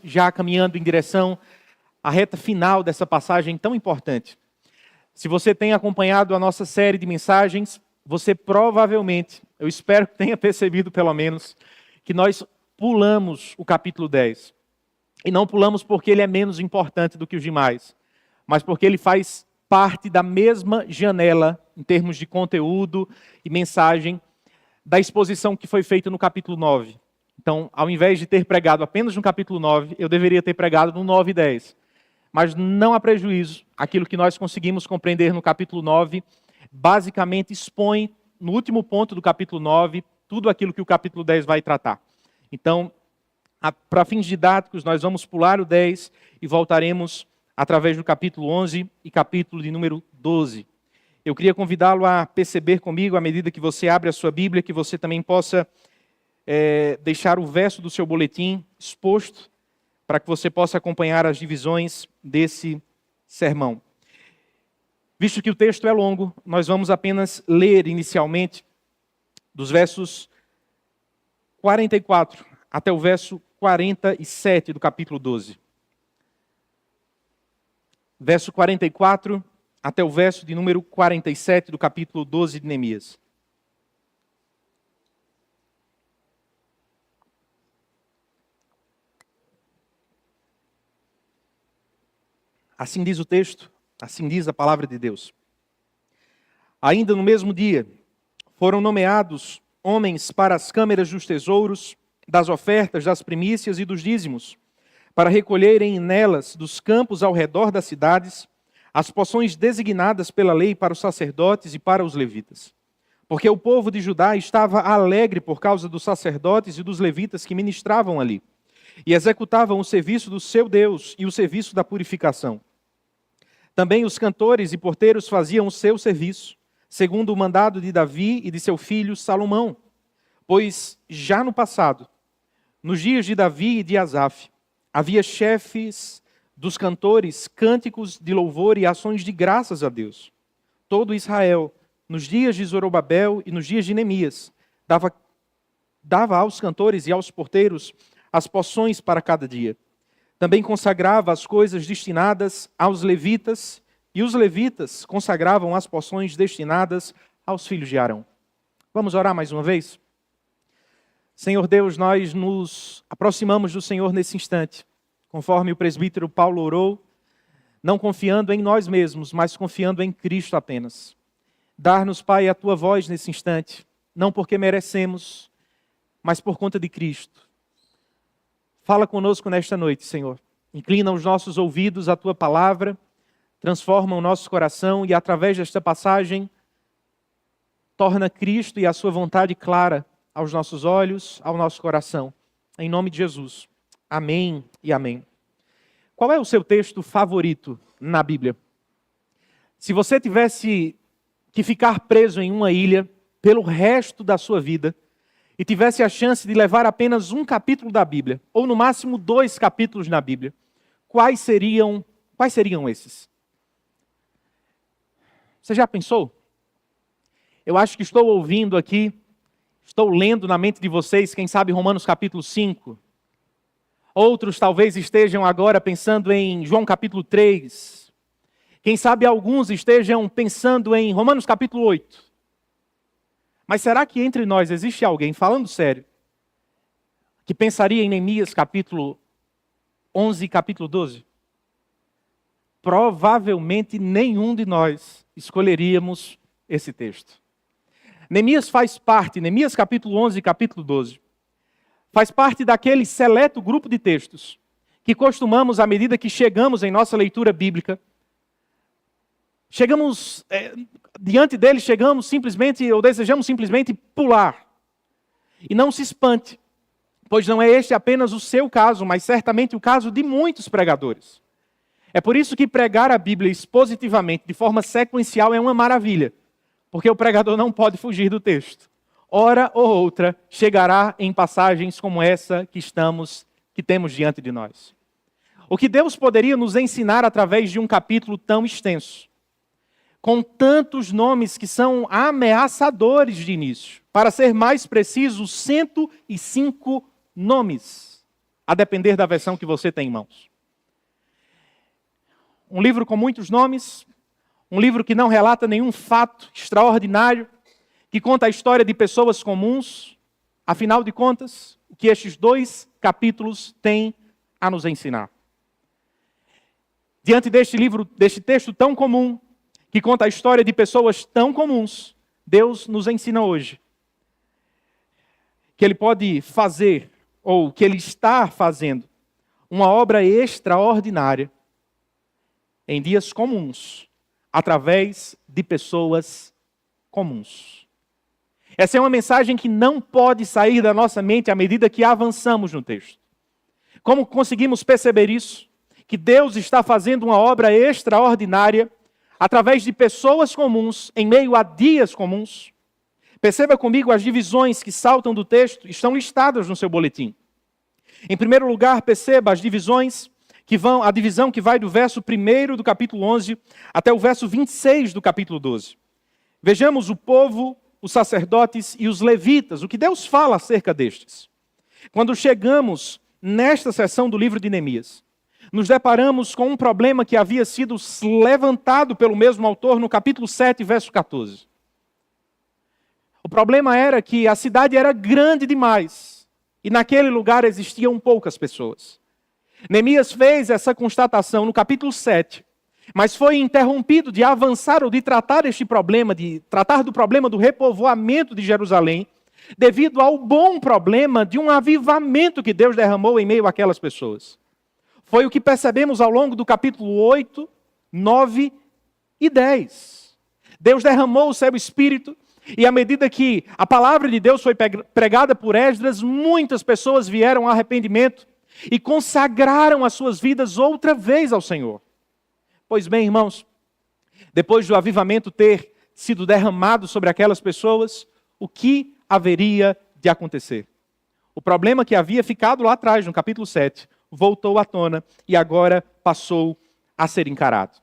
já caminhando em direção à reta final dessa passagem tão importante. Se você tem acompanhado a nossa série de mensagens, você provavelmente, eu espero que tenha percebido pelo menos, que nós pulamos o capítulo 10. E não pulamos porque ele é menos importante do que os demais, mas porque ele faz parte da mesma janela, em termos de conteúdo e mensagem, da exposição que foi feita no capítulo 9. Então, ao invés de ter pregado apenas no capítulo 9, eu deveria ter pregado no 9 e 10. Mas não há prejuízo, aquilo que nós conseguimos compreender no capítulo 9, basicamente expõe, no último ponto do capítulo 9, tudo aquilo que o capítulo 10 vai tratar. Então, para fins didáticos, nós vamos pular o 10 e voltaremos através do capítulo 11 e capítulo de número 12. Eu queria convidá-lo a perceber comigo, à medida que você abre a sua Bíblia, que você também possa deixar o verso do seu boletim exposto, para que você possa acompanhar as divisões desse sermão. Visto que o texto é longo, nós vamos apenas ler inicialmente dos versos 44 até o verso 47 do capítulo 12. Verso 44 até o verso de número 47 do capítulo 12 de Neemias. Assim diz o texto, assim diz a palavra de Deus. Ainda no mesmo dia, foram nomeados homens para as câmeras dos tesouros, das ofertas, das primícias e dos dízimos, para recolherem nelas, dos campos ao redor das cidades, as porções designadas pela lei para os sacerdotes e para os levitas. Porque o povo de Judá estava alegre por causa dos sacerdotes e dos levitas que ministravam ali, e executavam o serviço do seu Deus e o serviço da purificação. Também os cantores e porteiros faziam o seu serviço, segundo o mandado de Davi e de seu filho Salomão. Pois já no passado, nos dias de Davi e de Asaf, havia chefes dos cantores, cânticos de louvor e ações de graças a Deus. Todo Israel, nos dias de Zorobabel e nos dias de Neemias, dava aos cantores e aos porteiros as porções para cada dia. Também consagrava as coisas destinadas aos levitas, e os levitas consagravam as porções destinadas aos filhos de Arão. Vamos orar mais uma vez? Senhor Deus, nós nos aproximamos do Senhor nesse instante, conforme o presbítero Paulo orou, não confiando em nós mesmos, mas confiando em Cristo apenas. Dar-nos, Pai, a Tua voz nesse instante, não porque merecemos, mas por conta de Cristo. Fala conosco nesta noite, Senhor. Inclina os nossos ouvidos à Tua palavra, transforma o nosso coração e, através desta passagem, torna Cristo e a Sua vontade clara aos nossos olhos, ao nosso coração. Em nome de Jesus. Amém e amém. Qual é o seu texto favorito na Bíblia? Se você tivesse que ficar preso em uma ilha pelo resto da sua vida, e tivesse a chance de levar apenas um capítulo da Bíblia, ou no máximo 2 capítulos na Bíblia, quais seriam esses? Você já pensou? Eu acho que estou ouvindo aqui, estou lendo na mente de vocês, quem sabe Romanos capítulo 5. Outros talvez estejam agora pensando em João capítulo 3. Quem sabe alguns estejam pensando em Romanos capítulo 8. Mas será que entre nós existe alguém, falando sério, que pensaria em Neemias capítulo 11 e capítulo 12? Provavelmente nenhum de nós escolheríamos esse texto. Neemias capítulo 11 e capítulo 12, faz parte daquele seleto grupo de textos que costumamos, à medida que chegamos em nossa leitura bíblica, diante dele chegamos simplesmente, ou desejamos simplesmente pular. E não se espante, pois não é este apenas o seu caso, mas certamente o caso de muitos pregadores. É por isso que pregar a Bíblia expositivamente, de forma sequencial, é uma maravilha, porque o pregador não pode fugir do texto. Hora ou outra, chegará em passagens como essa que temos diante de nós. O que Deus poderia nos ensinar através de um capítulo tão extenso, com tantos nomes que são ameaçadores de início. Para ser mais preciso, 105 nomes. a depender da versão que você tem em mãos. Um livro com muitos nomes, um livro que não relata nenhum fato extraordinário, que conta a história de pessoas comuns. Afinal de contas, o que estes 2 capítulos têm a nos ensinar? Diante deste livro, deste texto tão comum, que conta a história de pessoas tão comuns, Deus nos ensina hoje que Ele pode fazer, ou que Ele está fazendo, uma obra extraordinária em dias comuns, através de pessoas comuns. Essa é uma mensagem que não pode sair da nossa mente à medida que avançamos no texto. Como conseguimos perceber isso? Que Deus está fazendo uma obra extraordinária através de pessoas comuns, em meio a dias comuns. Perceba comigo as divisões que saltam do texto, estão listadas no seu boletim. Em primeiro lugar, perceba as divisões a divisão que vai do verso 1 do capítulo 11 até o verso 26 do capítulo 12. Vejamos o povo, os sacerdotes e os levitas, o que Deus fala acerca destes. Quando chegamos nesta seção do livro de Neemias, nos deparamos com um problema que havia sido levantado pelo mesmo autor no capítulo 7, verso 14. O problema era que a cidade era grande demais e naquele lugar existiam poucas pessoas. Neemias fez essa constatação no capítulo 7, mas foi interrompido de avançar ou de tratar este problema, de tratar do problema do repovoamento de Jerusalém, devido ao bom problema de um avivamento que Deus derramou em meio àquelas pessoas. Foi o que percebemos ao longo do capítulo 8, 9 e 10. Deus derramou o seu Espírito, e à medida que a palavra de Deus foi pregada por Esdras, muitas pessoas vieram ao arrependimento e consagraram as suas vidas outra vez ao Senhor. Pois bem, irmãos, depois do avivamento ter sido derramado sobre aquelas pessoas, o que haveria de acontecer? O problema que havia ficado lá atrás, no capítulo 7, voltou à tona e agora passou a ser encarado.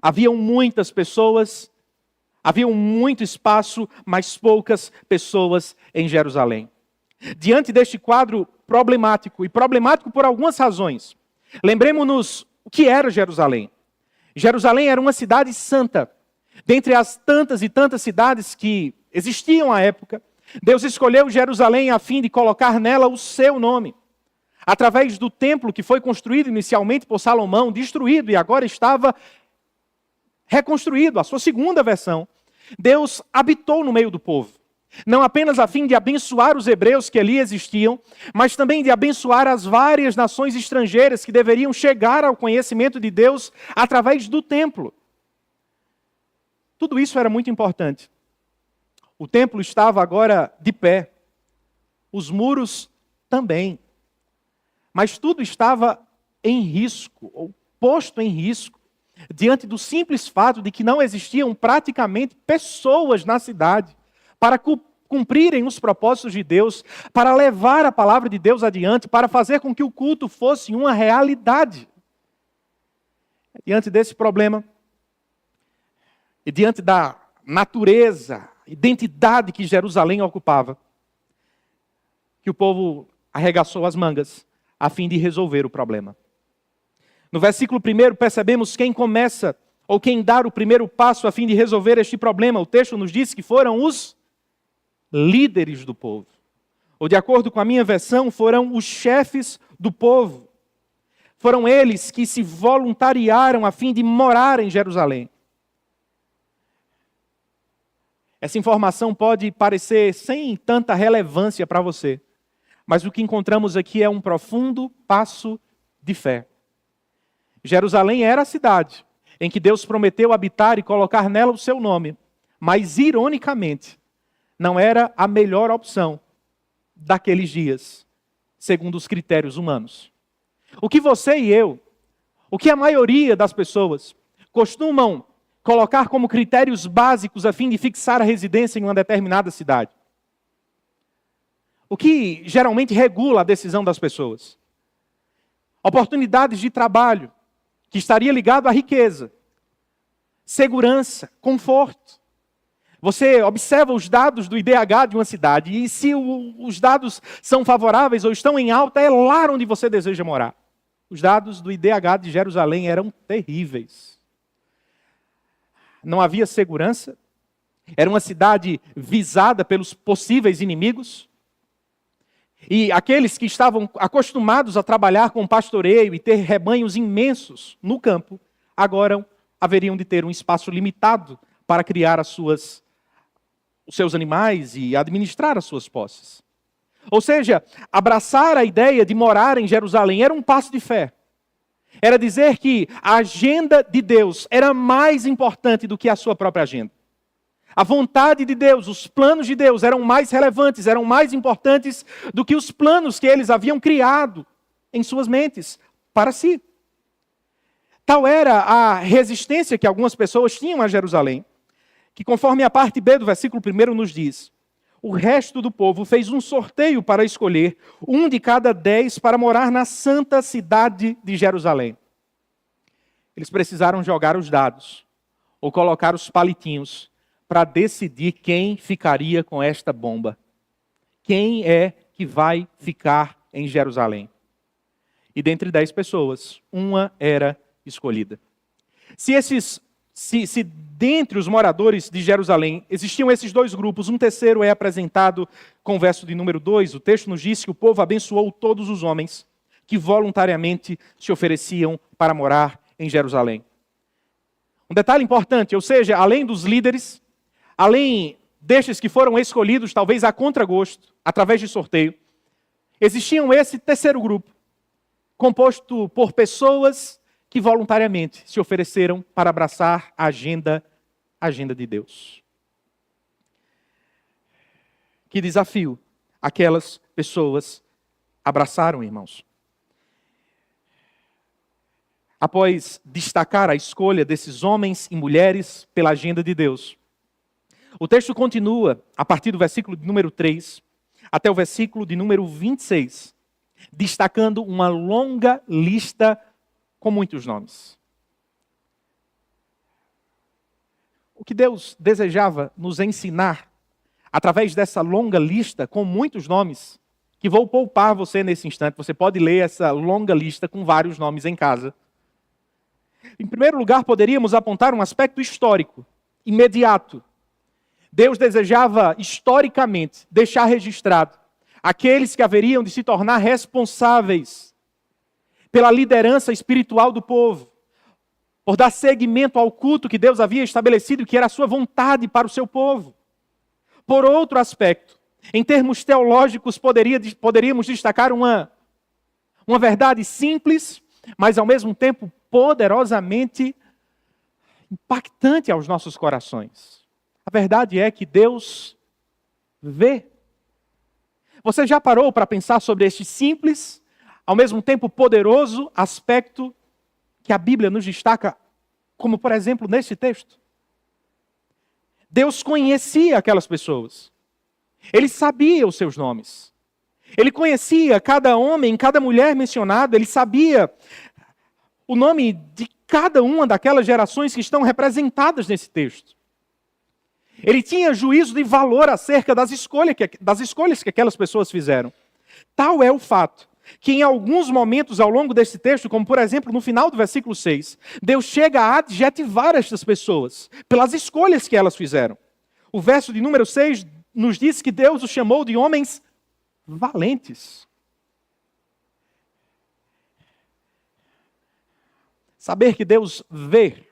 Haviam muitas pessoas, havia muito espaço, mas poucas pessoas em Jerusalém. Diante deste quadro problemático, e problemático por algumas razões, lembremos-nos o que era Jerusalém. Jerusalém era uma cidade santa. Dentre as tantas e tantas cidades que existiam à época, Deus escolheu Jerusalém a fim de colocar nela o seu nome. Através do templo que foi construído inicialmente por Salomão, destruído e agora estava reconstruído, a sua segunda versão, Deus habitou no meio do povo. Não apenas a fim de abençoar os hebreus que ali existiam, mas também de abençoar as várias nações estrangeiras que deveriam chegar ao conhecimento de Deus através do templo. Tudo isso era muito importante. O templo estava agora de pé. Os muros também. Mas tudo estava em risco, ou posto em risco, diante do simples fato de que não existiam praticamente pessoas na cidade para cumprirem os propósitos de Deus, para levar a palavra de Deus adiante, para fazer com que o culto fosse uma realidade. Diante desse problema, e diante da natureza, identidade que Jerusalém ocupava, que o povo arregaçou as mangas a fim de resolver o problema. No versículo 1 percebemos quem começa, ou quem dá o primeiro passo a fim de resolver este problema. O texto nos diz que foram os líderes do povo. Ou de acordo com a minha versão, foram os chefes do povo. Foram eles que se voluntariaram a fim de morar em Jerusalém. Essa informação pode parecer sem tanta relevância para você, mas o que encontramos aqui é um profundo passo de fé. Jerusalém era a cidade em que Deus prometeu habitar e colocar nela o seu nome, mas ironicamente, não era a melhor opção daqueles dias, segundo os critérios humanos. O que você e eu, o que a maioria das pessoas costumam colocar como critérios básicos a fim de fixar a residência em uma determinada cidade? O que geralmente regula a decisão das pessoas? Oportunidades de trabalho, que estaria ligado à riqueza, segurança, conforto. Você observa os dados do IDH de uma cidade e se os dados são favoráveis ou estão em alta, é lá onde você deseja morar. Os dados do IDH de Jerusalém eram terríveis. Não havia segurança. Era uma cidade visada pelos possíveis inimigos. E aqueles que estavam acostumados a trabalhar com pastoreio e ter rebanhos imensos no campo, agora haveriam de ter um espaço limitado para criar os seus animais e administrar as suas posses. Ou seja, abraçar a ideia de morar em Jerusalém era um passo de fé. Era dizer que a agenda de Deus era mais importante do que a sua própria agenda. A vontade de Deus, os planos de Deus eram mais relevantes, eram mais importantes do que os planos que eles haviam criado em suas mentes para si. Tal era a resistência que algumas pessoas tinham a Jerusalém, que conforme a parte B do versículo 1 nos diz, o resto do povo fez um sorteio para escolher um de cada 10 para morar na santa cidade de Jerusalém. Eles precisaram jogar os dados, ou colocar os palitinhos, para decidir quem ficaria com esta bomba. Quem é que vai ficar em Jerusalém? E dentre 10 pessoas, uma era escolhida. Se dentre os moradores de Jerusalém existiam esses dois grupos, um terceiro é apresentado com o verso de número 2. O texto nos diz que o povo abençoou todos os homens que voluntariamente se ofereciam para morar em Jerusalém. Um detalhe importante, ou seja, além dos líderes, além destes que foram escolhidos, talvez a contragosto, através de sorteio, existiam esse terceiro grupo, composto por pessoas que voluntariamente se ofereceram para abraçar a agenda de Deus. Que desafio aquelas pessoas abraçaram, irmãos. Após destacar a escolha desses homens e mulheres pela agenda de Deus, o texto continua, a partir do versículo de número 3, até o versículo de número 26, destacando uma longa lista com muitos nomes. O que Deus desejava nos ensinar, através dessa longa lista com muitos nomes, que vou poupar você nesse instante, você pode ler essa longa lista com vários nomes em casa. Em primeiro lugar, poderíamos apontar um aspecto histórico, imediato. Deus desejava, historicamente, deixar registrado aqueles que haveriam de se tornar responsáveis pela liderança espiritual do povo, por dar seguimento ao culto que Deus havia estabelecido, que era a sua vontade para o seu povo. Por outro aspecto, em termos teológicos, poderíamos destacar uma verdade simples, mas ao mesmo tempo poderosamente impactante aos nossos corações. A verdade é que Deus vê. Você já parou para pensar sobre este simples, ao mesmo tempo poderoso aspecto que a Bíblia nos destaca, como por exemplo neste texto? Deus conhecia aquelas pessoas. Ele sabia os seus nomes. Ele conhecia cada homem, cada mulher mencionada. Ele sabia o nome de cada uma daquelas gerações que estão representadas nesse texto. Ele tinha juízo de valor acerca das escolhas que aquelas pessoas fizeram. Tal é o fato que em alguns momentos ao longo desse texto, como por exemplo no final do versículo 6, Deus chega a adjetivar estas pessoas pelas escolhas que elas fizeram. O verso de número 6 nos diz que Deus os chamou de homens valentes. Saber que Deus vê,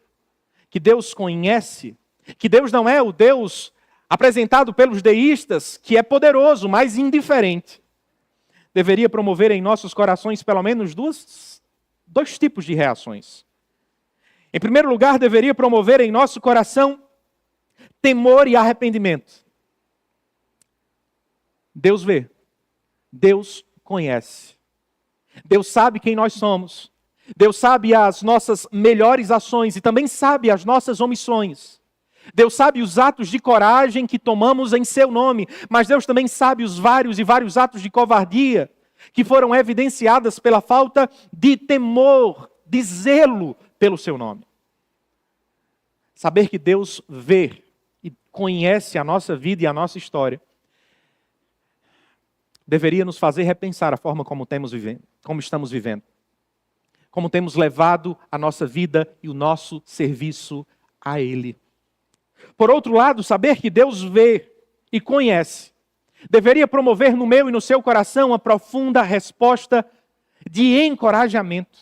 que Deus conhece, que Deus não é o Deus apresentado pelos deístas, que é poderoso, mas indiferente, deveria promover em nossos corações pelo menos dois tipos de reações. Em primeiro lugar, deveria promover em nosso coração temor e arrependimento. Deus vê, Deus conhece, Deus sabe quem nós somos, Deus sabe as nossas melhores ações e também sabe as nossas omissões. Deus sabe os atos de coragem que tomamos em seu nome, mas Deus também sabe os vários e vários atos de covardia que foram evidenciadas pela falta de temor, de zelo pelo seu nome. Saber que Deus vê conhece a nossa vida e a nossa história, deveria nos fazer repensar a forma como estamos vivendo. Como temos levado a nossa vida e o nosso serviço a Ele. Por outro lado, saber que Deus vê e conhece deveria promover no meu e no seu coração uma profunda resposta de encorajamento.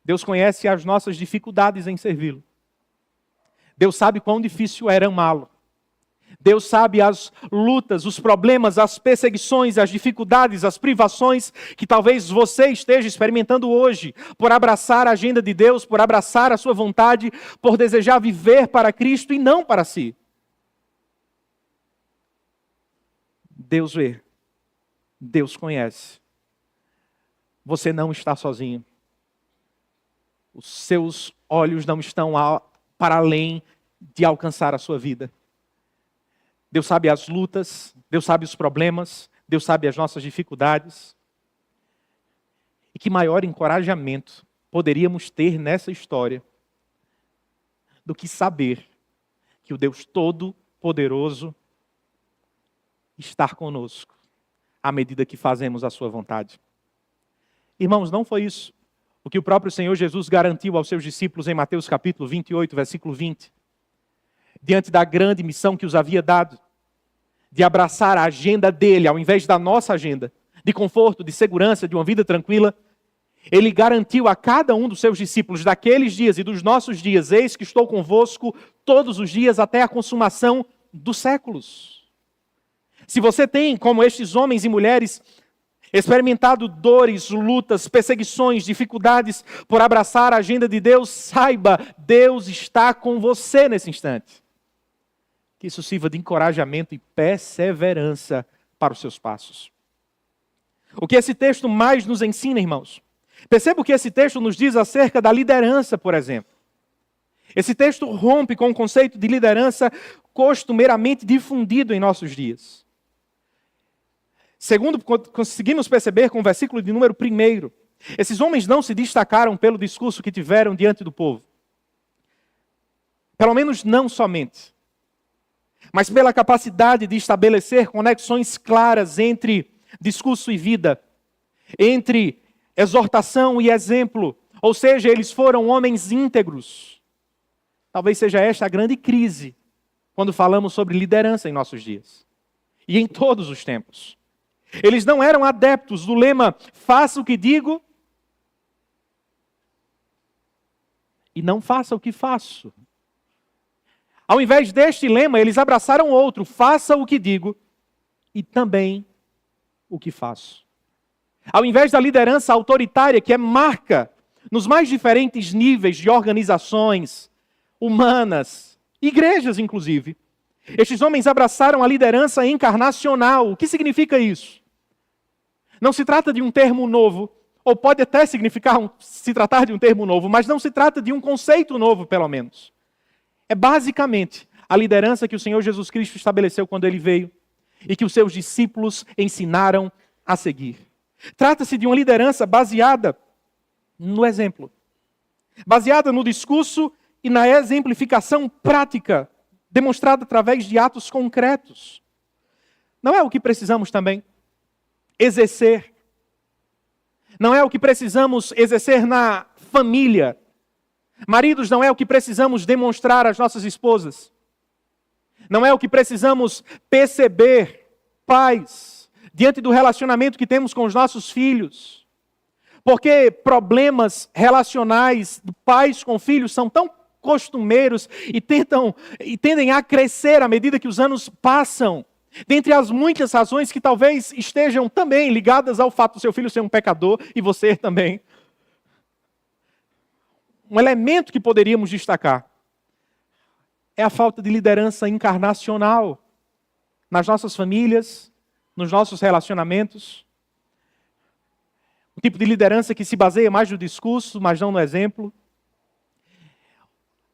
Deus conhece as nossas dificuldades em servi-lo. Deus sabe quão difícil era amá-lo. Deus sabe as lutas, os problemas, as perseguições, as dificuldades, as privações que talvez você esteja experimentando hoje por abraçar a agenda de Deus, por abraçar a sua vontade, por desejar viver para Cristo e não para si. Deus vê, Deus conhece. Você não está sozinho. Os seus olhos não estão para além de alcançar a sua vida. Deus sabe as lutas, Deus sabe os problemas, Deus sabe as nossas dificuldades. E que maior encorajamento poderíamos ter nessa história do que saber que o Deus Todo-Poderoso está conosco à medida que fazemos a sua vontade. Irmãos, não foi isso o que o próprio Senhor Jesus garantiu aos seus discípulos em Mateus capítulo 28, versículo 20. Diante da grande missão que os havia dado, de abraçar a agenda dele, ao invés da nossa agenda, de conforto, de segurança, de uma vida tranquila, ele garantiu a cada um dos seus discípulos daqueles dias e dos nossos dias: eis que estou convosco todos os dias até a consumação dos séculos. Se você tem, como estes homens e mulheres, experimentado dores, lutas, perseguições, dificuldades por abraçar a agenda de Deus, saiba, Deus está com você nesse instante. Que isso sirva de encorajamento e perseverança para os seus passos. O que esse texto mais nos ensina, irmãos? Perceba o que esse texto nos diz acerca da liderança, por exemplo. Esse texto rompe com o conceito de liderança costumeiramente difundido em nossos dias. Segundo, conseguimos perceber com o versículo de número 1, esses homens não se destacaram pelo discurso que tiveram diante do povo. Pelo menos não somente. Mas pela capacidade de estabelecer conexões claras entre discurso e vida, entre exortação e exemplo. Ou seja, eles foram homens íntegros. Talvez seja esta a grande crise quando falamos sobre liderança em nossos dias. E em todos os tempos. Eles não eram adeptos do lema, faça o que digo e não faça o que faço. Ao invés deste lema, eles abraçaram outro, faça o que digo e também o que faço. Ao invés da liderança autoritária, que é marca nos mais diferentes níveis de organizações humanas, igrejas inclusive, estes homens abraçaram a liderança encarnacional. O que significa isso? Não se trata de um termo novo, ou pode até se tratar de um termo novo, mas não se trata de um conceito novo, pelo menos. É basicamente a liderança que o Senhor Jesus Cristo estabeleceu quando Ele veio e que os seus discípulos ensinaram a seguir. Trata-se de uma liderança baseada no exemplo, baseada no discurso e na exemplificação prática, demonstrada através de atos concretos. Não é o que precisamos também exercer. Não é o que precisamos exercer na família. Maridos, não é o que precisamos demonstrar às nossas esposas. Não é o que precisamos perceber, pais, diante do relacionamento que temos com os nossos filhos. Porque problemas relacionais de pais com filhos são tão costumeiros e tendem a crescer à medida que os anos passam. Dentre as muitas razões que talvez estejam também ligadas ao fato do seu filho ser um pecador e você também. Um elemento que poderíamos destacar é a falta de liderança encarnacional nas nossas famílias, nos nossos relacionamentos. Um tipo de liderança que se baseia mais no discurso, mas não no exemplo.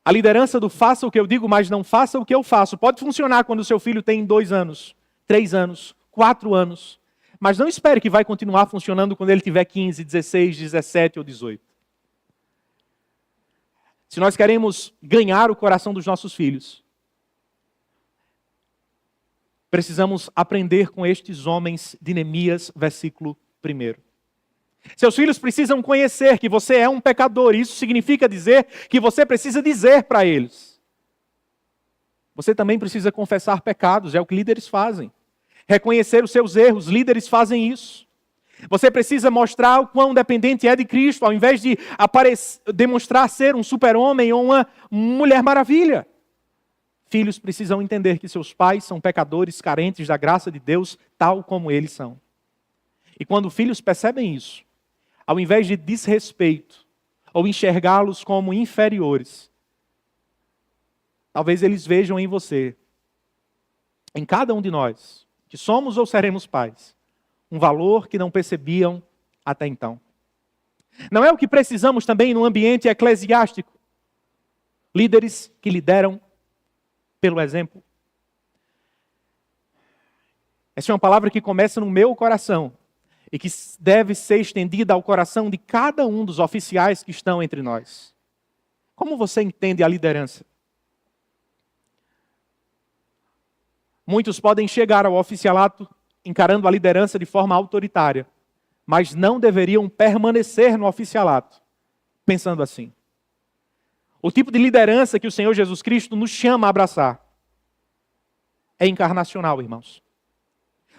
A liderança do faça o que eu digo, mas não faça o que eu faço. Pode funcionar quando o seu filho tem 2 anos, 3 anos, 4 anos. Mas não espere que vai continuar funcionando quando ele tiver 15, 16, 17 ou 18. Se nós queremos ganhar o coração dos nossos filhos, Precisamos aprender com estes homens de Neemias, versículo 1. Seus filhos precisam conhecer que você é um pecador. Isso significa dizer que você precisa dizer para eles. Você também precisa confessar pecados, é o que líderes fazem. Reconhecer os seus erros, líderes fazem isso. Você precisa mostrar o quão dependente é de Cristo, ao invés de demonstrar ser um super-homem ou uma mulher maravilha. Filhos precisam entender que seus pais são pecadores carentes da graça de Deus, tal como eles são. E quando filhos percebem isso, ao invés de desrespeito ou enxergá-los como inferiores, talvez eles vejam em você, em cada um de nós, que somos ou seremos pais, um valor que não percebiam até então. Não é o que precisamos também no ambiente eclesiástico? Líderes que lideram pelo exemplo. Essa é uma palavra que começa no meu coração e que deve ser estendida ao coração de cada um dos oficiais que estão entre nós. Como você entende a liderança? Muitos podem chegar ao oficialato encarando a liderança de forma autoritária, mas não deveriam permanecer no oficialato pensando assim. O tipo de liderança que o Senhor Jesus Cristo nos chama a abraçar é encarnacional, irmãos.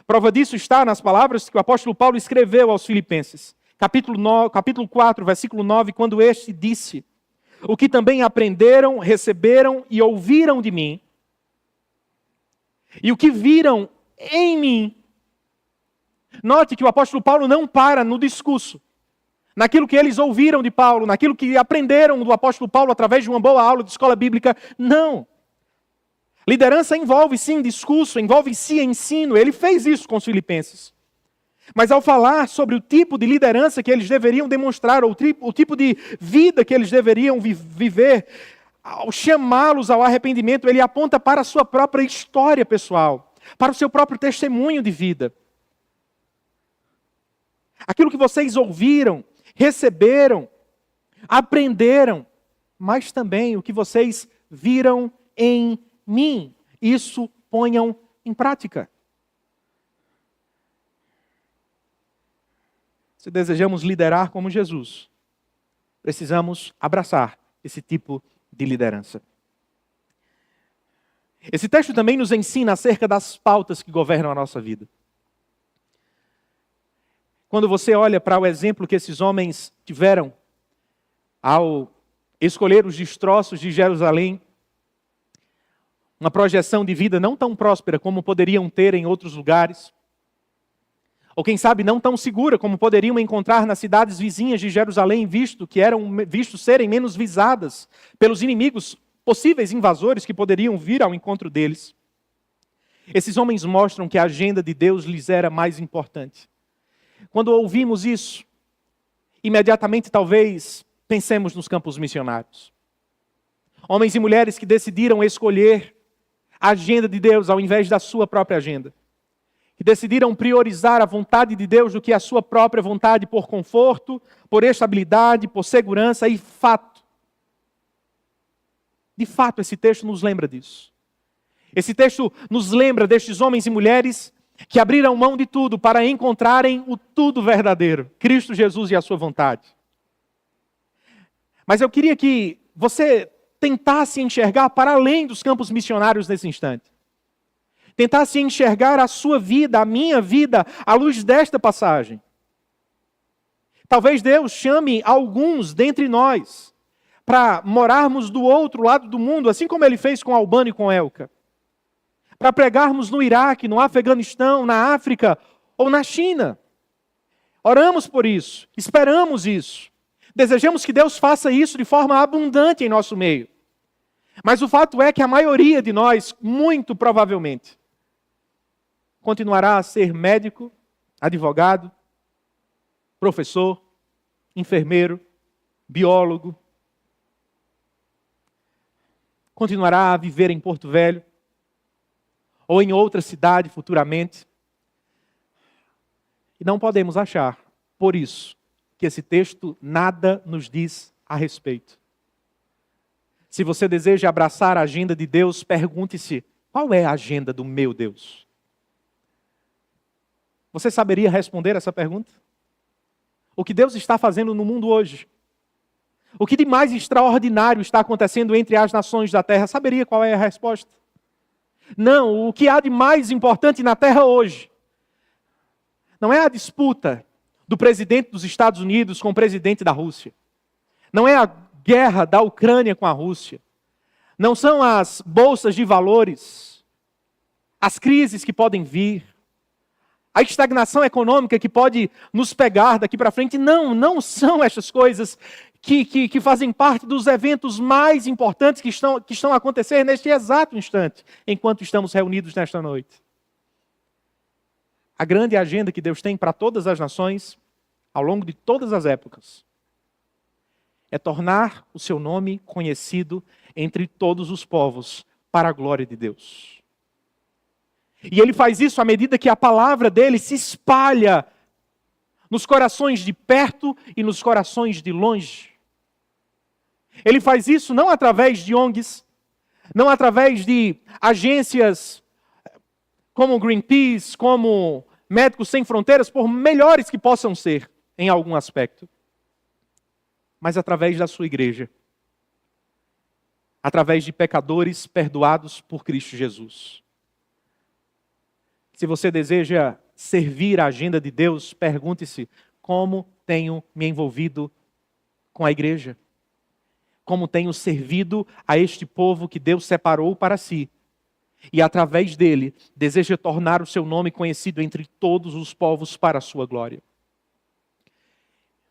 Prova disso está nas palavras que o apóstolo Paulo escreveu aos Filipenses. Capítulo 4, versículo 9, quando este disse: o que também aprenderam, receberam e ouviram de mim, e o que viram em mim. Note que o apóstolo Paulo não para no discurso. Naquilo que eles ouviram de Paulo, naquilo que aprenderam do apóstolo Paulo através de uma boa aula de escola bíblica. Não. Liderança envolve sim discurso, envolve sim ensino. Ele fez isso com os filipenses. Mas ao falar sobre o tipo de liderança que eles deveriam demonstrar, ou o tipo de vida que eles deveriam viver, ao chamá-los ao arrependimento, ele aponta para a sua própria história pessoal, para o seu próprio testemunho de vida. Aquilo que vocês ouviram, receberam, aprenderam, mas também o que vocês viram em mim, isso ponham em prática. Se desejamos liderar como Jesus, precisamos abraçar esse tipo de liderança. Esse texto também nos ensina acerca das pautas que governam a nossa vida. Quando você olha para o exemplo que esses homens tiveram ao escolher os destroços de Jerusalém, uma projeção de vida não tão próspera como poderiam ter em outros lugares, ou quem sabe não tão segura como poderiam encontrar nas cidades vizinhas de Jerusalém, visto serem menos visadas pelos inimigos, possíveis invasores que poderiam vir ao encontro deles. Esses homens mostram que a agenda de Deus lhes era mais importante. Quando ouvimos isso, imediatamente talvez pensemos nos campos missionários. Homens e mulheres que decidiram escolher a agenda de Deus ao invés da sua própria agenda. Que decidiram priorizar a vontade de Deus do que a sua própria vontade por conforto, por estabilidade, por segurança e fato. De fato, esse texto nos lembra disso. Esse texto nos lembra destes homens e mulheres que abriram mão de tudo para encontrarem o tudo verdadeiro, Cristo Jesus e a sua vontade. Mas eu queria que você tentasse enxergar para além dos campos missionários nesse instante. Tentasse enxergar a sua vida, a minha vida, à luz desta passagem. Talvez Deus chame alguns dentre nós para morarmos do outro lado do mundo, assim como Ele fez com Albano e com Elka. Para pregarmos no Iraque, no Afeganistão, na África ou na China. Oramos por isso, esperamos isso. Desejamos que Deus faça isso de forma abundante em nosso meio. Mas o fato é que a maioria de nós, muito provavelmente, continuará a ser médico, advogado, professor, enfermeiro, biólogo. Continuará a viver em Porto Velho ou em outra cidade futuramente. E não podemos achar, por isso, que esse texto nada nos diz a respeito. Se você deseja abraçar a agenda de Deus, pergunte-se: qual é a agenda do meu Deus? Você saberia responder essa pergunta? O que Deus está fazendo no mundo hoje? O que de mais extraordinário está acontecendo entre as nações da terra? Saberia qual é a resposta? Não, o que há de mais importante na terra hoje não é a disputa do presidente dos Estados Unidos com o presidente da Rússia. Não é a guerra da Ucrânia com a Rússia. Não são as bolsas de valores, as crises que podem vir, a estagnação econômica que pode nos pegar daqui para frente. Não são essas coisas que fazem parte dos eventos mais importantes que estão a acontecer neste exato instante, enquanto estamos reunidos nesta noite. A grande agenda que Deus tem para todas as nações, ao longo de todas as épocas, é tornar o seu nome conhecido entre todos os povos, para a glória de Deus. E Ele faz isso à medida que a palavra dEle se espalha nos corações de perto e nos corações de longe. Ele faz isso não através de ONGs, não através de agências como Greenpeace, como Médicos Sem Fronteiras, por melhores que possam ser em algum aspecto, mas através da sua igreja, através de pecadores perdoados por Cristo Jesus. Se você deseja servir a agenda de Deus, pergunte-se: como tenho me envolvido com a igreja? Como tenho servido a este povo que Deus separou para si? E através dele, deseja tornar o seu nome conhecido entre todos os povos para a sua glória.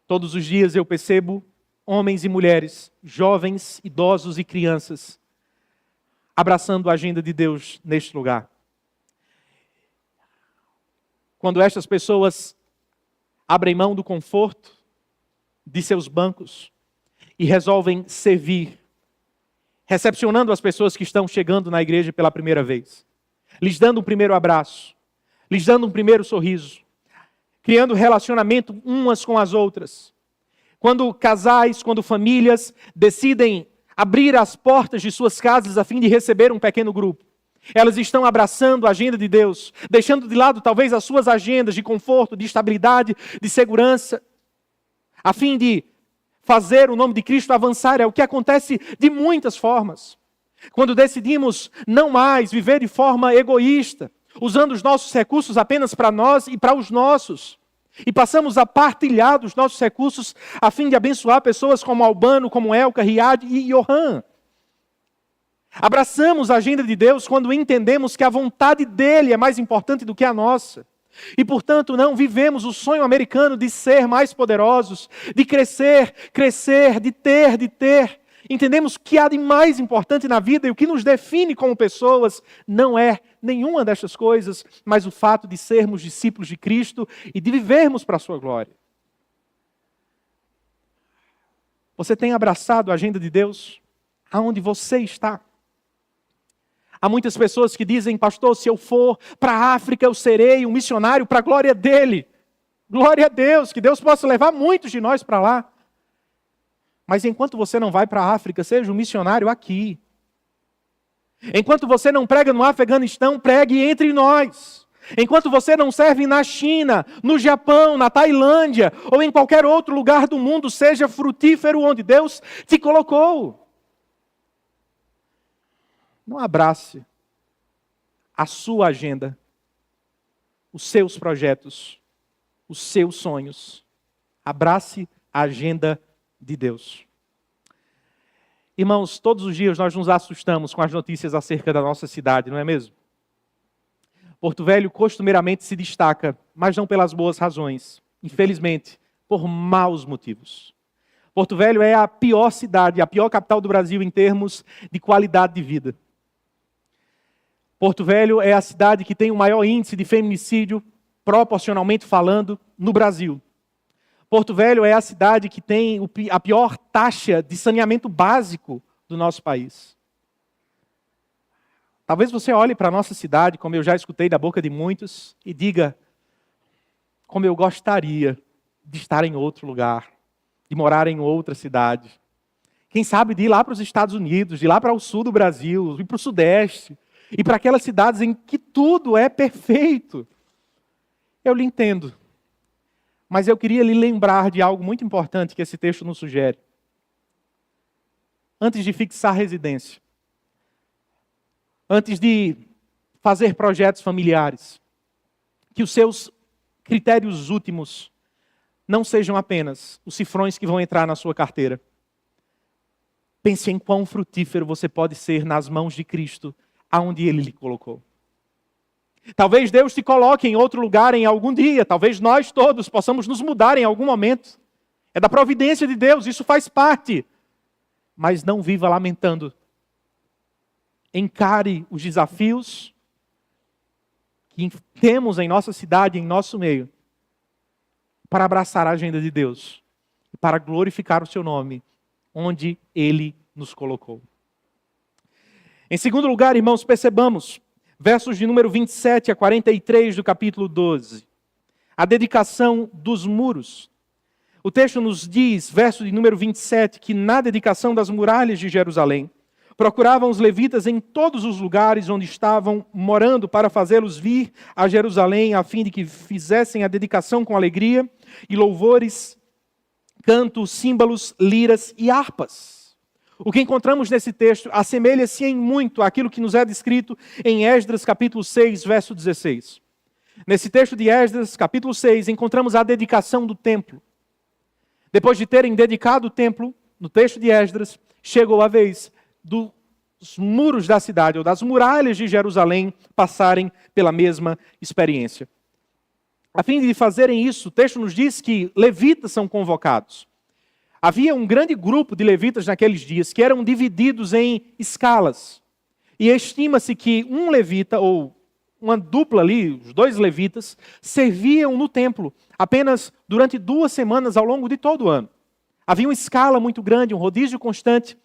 Todos os dias eu percebo homens e mulheres, jovens, idosos e crianças, abraçando a agenda de Deus neste lugar. Quando estas pessoas abrem mão do conforto de seus bancos e resolvem servir, recepcionando as pessoas que estão chegando na igreja pela primeira vez, lhes dando um primeiro abraço, lhes dando um primeiro sorriso, criando relacionamento umas com as outras. Quando casais, quando famílias decidem abrir as portas de suas casas a fim de receber um pequeno grupo, elas estão abraçando a agenda de Deus, deixando de lado talvez as suas agendas de conforto, de estabilidade, de segurança, a fim de fazer o nome de Cristo avançar. É o que acontece de muitas formas. Quando decidimos não mais viver de forma egoísta, usando os nossos recursos apenas para nós e para os nossos, e passamos a partilhar dos nossos recursos a fim de abençoar pessoas como Albano, como Elka, Riad e Johan. Abraçamos a agenda de Deus quando entendemos que a vontade dele é mais importante do que a nossa. E, portanto, não vivemos o sonho americano de ser mais poderosos, de crescer, de ter. Entendemos que há de mais importante na vida e o que nos define como pessoas não é nenhuma destas coisas, mas o fato de sermos discípulos de Cristo e de vivermos para a sua glória. Você tem abraçado a agenda de Deus aonde você está? Há muitas pessoas que dizem: pastor, se eu for para a África, eu serei um missionário para a glória dele. Glória a Deus, que Deus possa levar muitos de nós para lá. Mas enquanto você não vai para a África, seja um missionário aqui. Enquanto você não prega no Afeganistão, pregue entre nós. Enquanto você não serve na China, no Japão, na Tailândia, ou em qualquer outro lugar do mundo, seja frutífero onde Deus te colocou. Não abrace a sua agenda, os seus projetos, os seus sonhos. Abrace a agenda de Deus. Irmãos, todos os dias nós nos assustamos com as notícias acerca da nossa cidade, não é mesmo? Porto Velho costumeiramente se destaca, mas não pelas boas razões. Infelizmente, por maus motivos. Porto Velho é a pior cidade, a pior capital do Brasil em termos de qualidade de vida. Porto Velho é a cidade que tem o maior índice de feminicídio, proporcionalmente falando, no Brasil. Porto Velho é a cidade que tem a pior taxa de saneamento básico do nosso país. Talvez você olhe para a nossa cidade, como eu já escutei da boca de muitos, e diga: como eu gostaria de estar em outro lugar, de morar em outra cidade. Quem sabe de ir lá para os Estados Unidos, de ir lá para o sul do Brasil, ir para o sudeste, e para aquelas cidades em que tudo é perfeito. Eu lhe entendo, mas eu queria lhe lembrar de algo muito importante que esse texto nos sugere. Antes de fixar residência, antes de fazer projetos familiares, que os seus critérios últimos não sejam apenas os cifrões que vão entrar na sua carteira. Pense em quão frutífero você pode ser nas mãos de Cristo, aonde Ele lhe colocou. Talvez Deus te coloque em outro lugar em algum dia, talvez nós todos possamos nos mudar em algum momento. É da providência de Deus, isso faz parte. Mas não viva lamentando. Encare os desafios que temos em nossa cidade, em nosso meio, para abraçar a agenda de Deus, para glorificar o seu nome, onde Ele nos colocou. Em segundo lugar, irmãos, percebamos, versos de número 27 a 43 do capítulo 12, a dedicação dos muros. O texto nos diz, verso de número 27, que na dedicação das muralhas de Jerusalém, procuravam os levitas em todos os lugares onde estavam morando para fazê-los vir a Jerusalém, a fim de que fizessem a dedicação com alegria e louvores, cantos, símbolos, liras e harpas. O que encontramos nesse texto assemelha-se em muito àquilo que nos é descrito em Esdras capítulo 6, verso 16. Nesse texto de Esdras, capítulo 6, encontramos a dedicação do templo. Depois de terem dedicado o templo, no texto de Esdras, chegou a vez dos muros da cidade, ou das muralhas de Jerusalém, passarem pela mesma experiência. A fim de fazerem isso, o texto nos diz que levitas são convocados. Havia um grande grupo de levitas naqueles dias, que eram divididos em escalas. E estima-se que um levita, ou uma dupla ali, os dois levitas, serviam no templo apenas durante 2 semanas ao longo de todo o ano. Havia uma escala muito grande, um rodízio constante.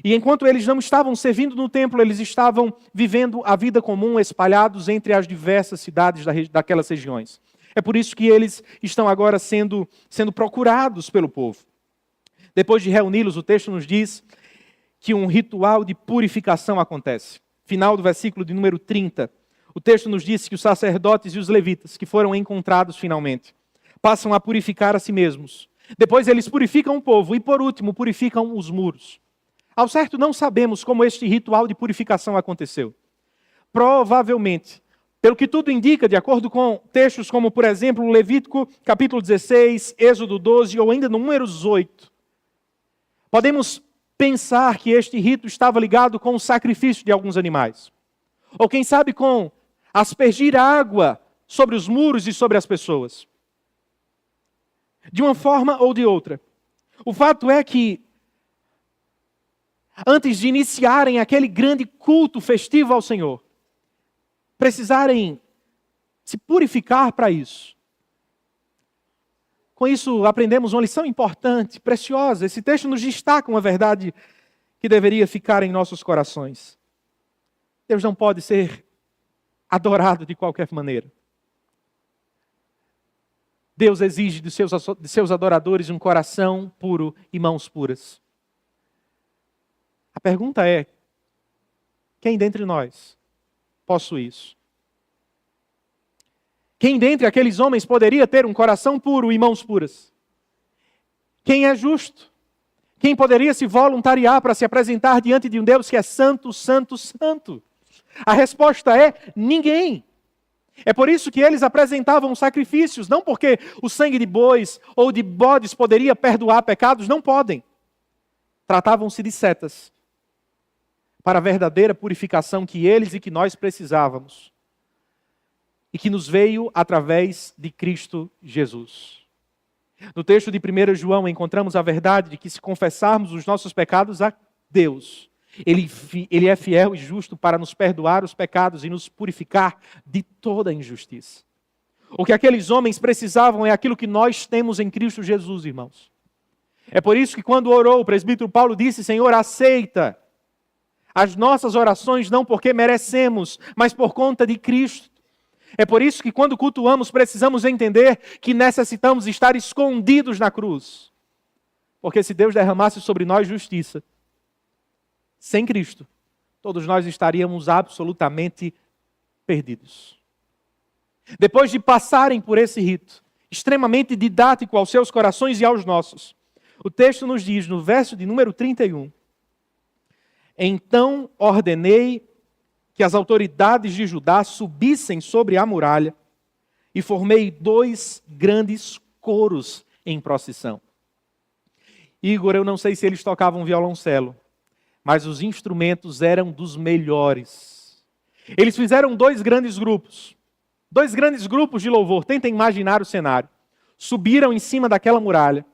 E enquanto eles não estavam servindo no templo, eles estavam vivendo a vida comum, espalhados entre as diversas cidades daquelas regiões. É por isso que eles estão agora sendo procurados pelo povo. Depois de reuni-los, o texto nos diz que um ritual de purificação acontece. Final do versículo de número 30. O texto nos diz que os sacerdotes e os levitas, que foram encontrados finalmente, passam a purificar a si mesmos. Depois eles purificam o povo e, por último, purificam os muros. Ao certo, não sabemos como este ritual de purificação aconteceu. Provavelmente, pelo que tudo indica, de acordo com textos como, por exemplo, Levítico capítulo 16, Êxodo 12 ou ainda Números 8, podemos pensar que este rito estava ligado com o sacrifício de alguns animais. Ou quem sabe com aspergir água sobre os muros e sobre as pessoas. De uma forma ou de outra. O fato é que, antes de iniciarem aquele grande culto festivo ao Senhor, precisarem se purificar para isso. Com isso, aprendemos uma lição importante, preciosa. Esse texto nos destaca uma verdade que deveria ficar em nossos corações. Deus não pode ser adorado de qualquer maneira. Deus exige de seus adoradores um coração puro e mãos puras. A pergunta é, quem dentre nós possui isso? Quem dentre aqueles homens poderia ter um coração puro e mãos puras? Quem é justo? Quem poderia se voluntariar para se apresentar diante de um Deus que é santo, santo, santo? A resposta é ninguém. É por isso que eles apresentavam sacrifícios, não porque o sangue de bois ou de bodes poderia perdoar pecados, não podem. Tratavam-se de setas para a verdadeira purificação que eles e que nós precisávamos. E que nos veio através de Cristo Jesus. No texto de 1 João encontramos a verdade de que se confessarmos os nossos pecados a Deus, Ele é fiel e justo para nos perdoar os pecados e nos purificar de toda injustiça. O que aqueles homens precisavam é aquilo que nós temos em Cristo Jesus, irmãos. É por isso que quando orou, o presbítero Paulo disse, Senhor, aceita as nossas orações não porque merecemos, mas por conta de Cristo. É por isso que quando cultuamos precisamos entender que necessitamos estar escondidos na cruz. Porque se Deus derramasse sobre nós justiça, sem Cristo, todos nós estaríamos absolutamente perdidos. Depois de passarem por esse rito, extremamente didático aos seus corações e aos nossos, o texto nos diz, no verso de número 31, então ordenei que as autoridades de Judá subissem sobre a muralha e formei 2 grandes coros em procissão. Igor, eu não sei se eles tocavam violoncelo, mas os instrumentos eram dos melhores. Eles fizeram 2 grandes grupos. 2 grandes grupos de louvor. Tentem imaginar o cenário. Subiram em cima daquela muralha.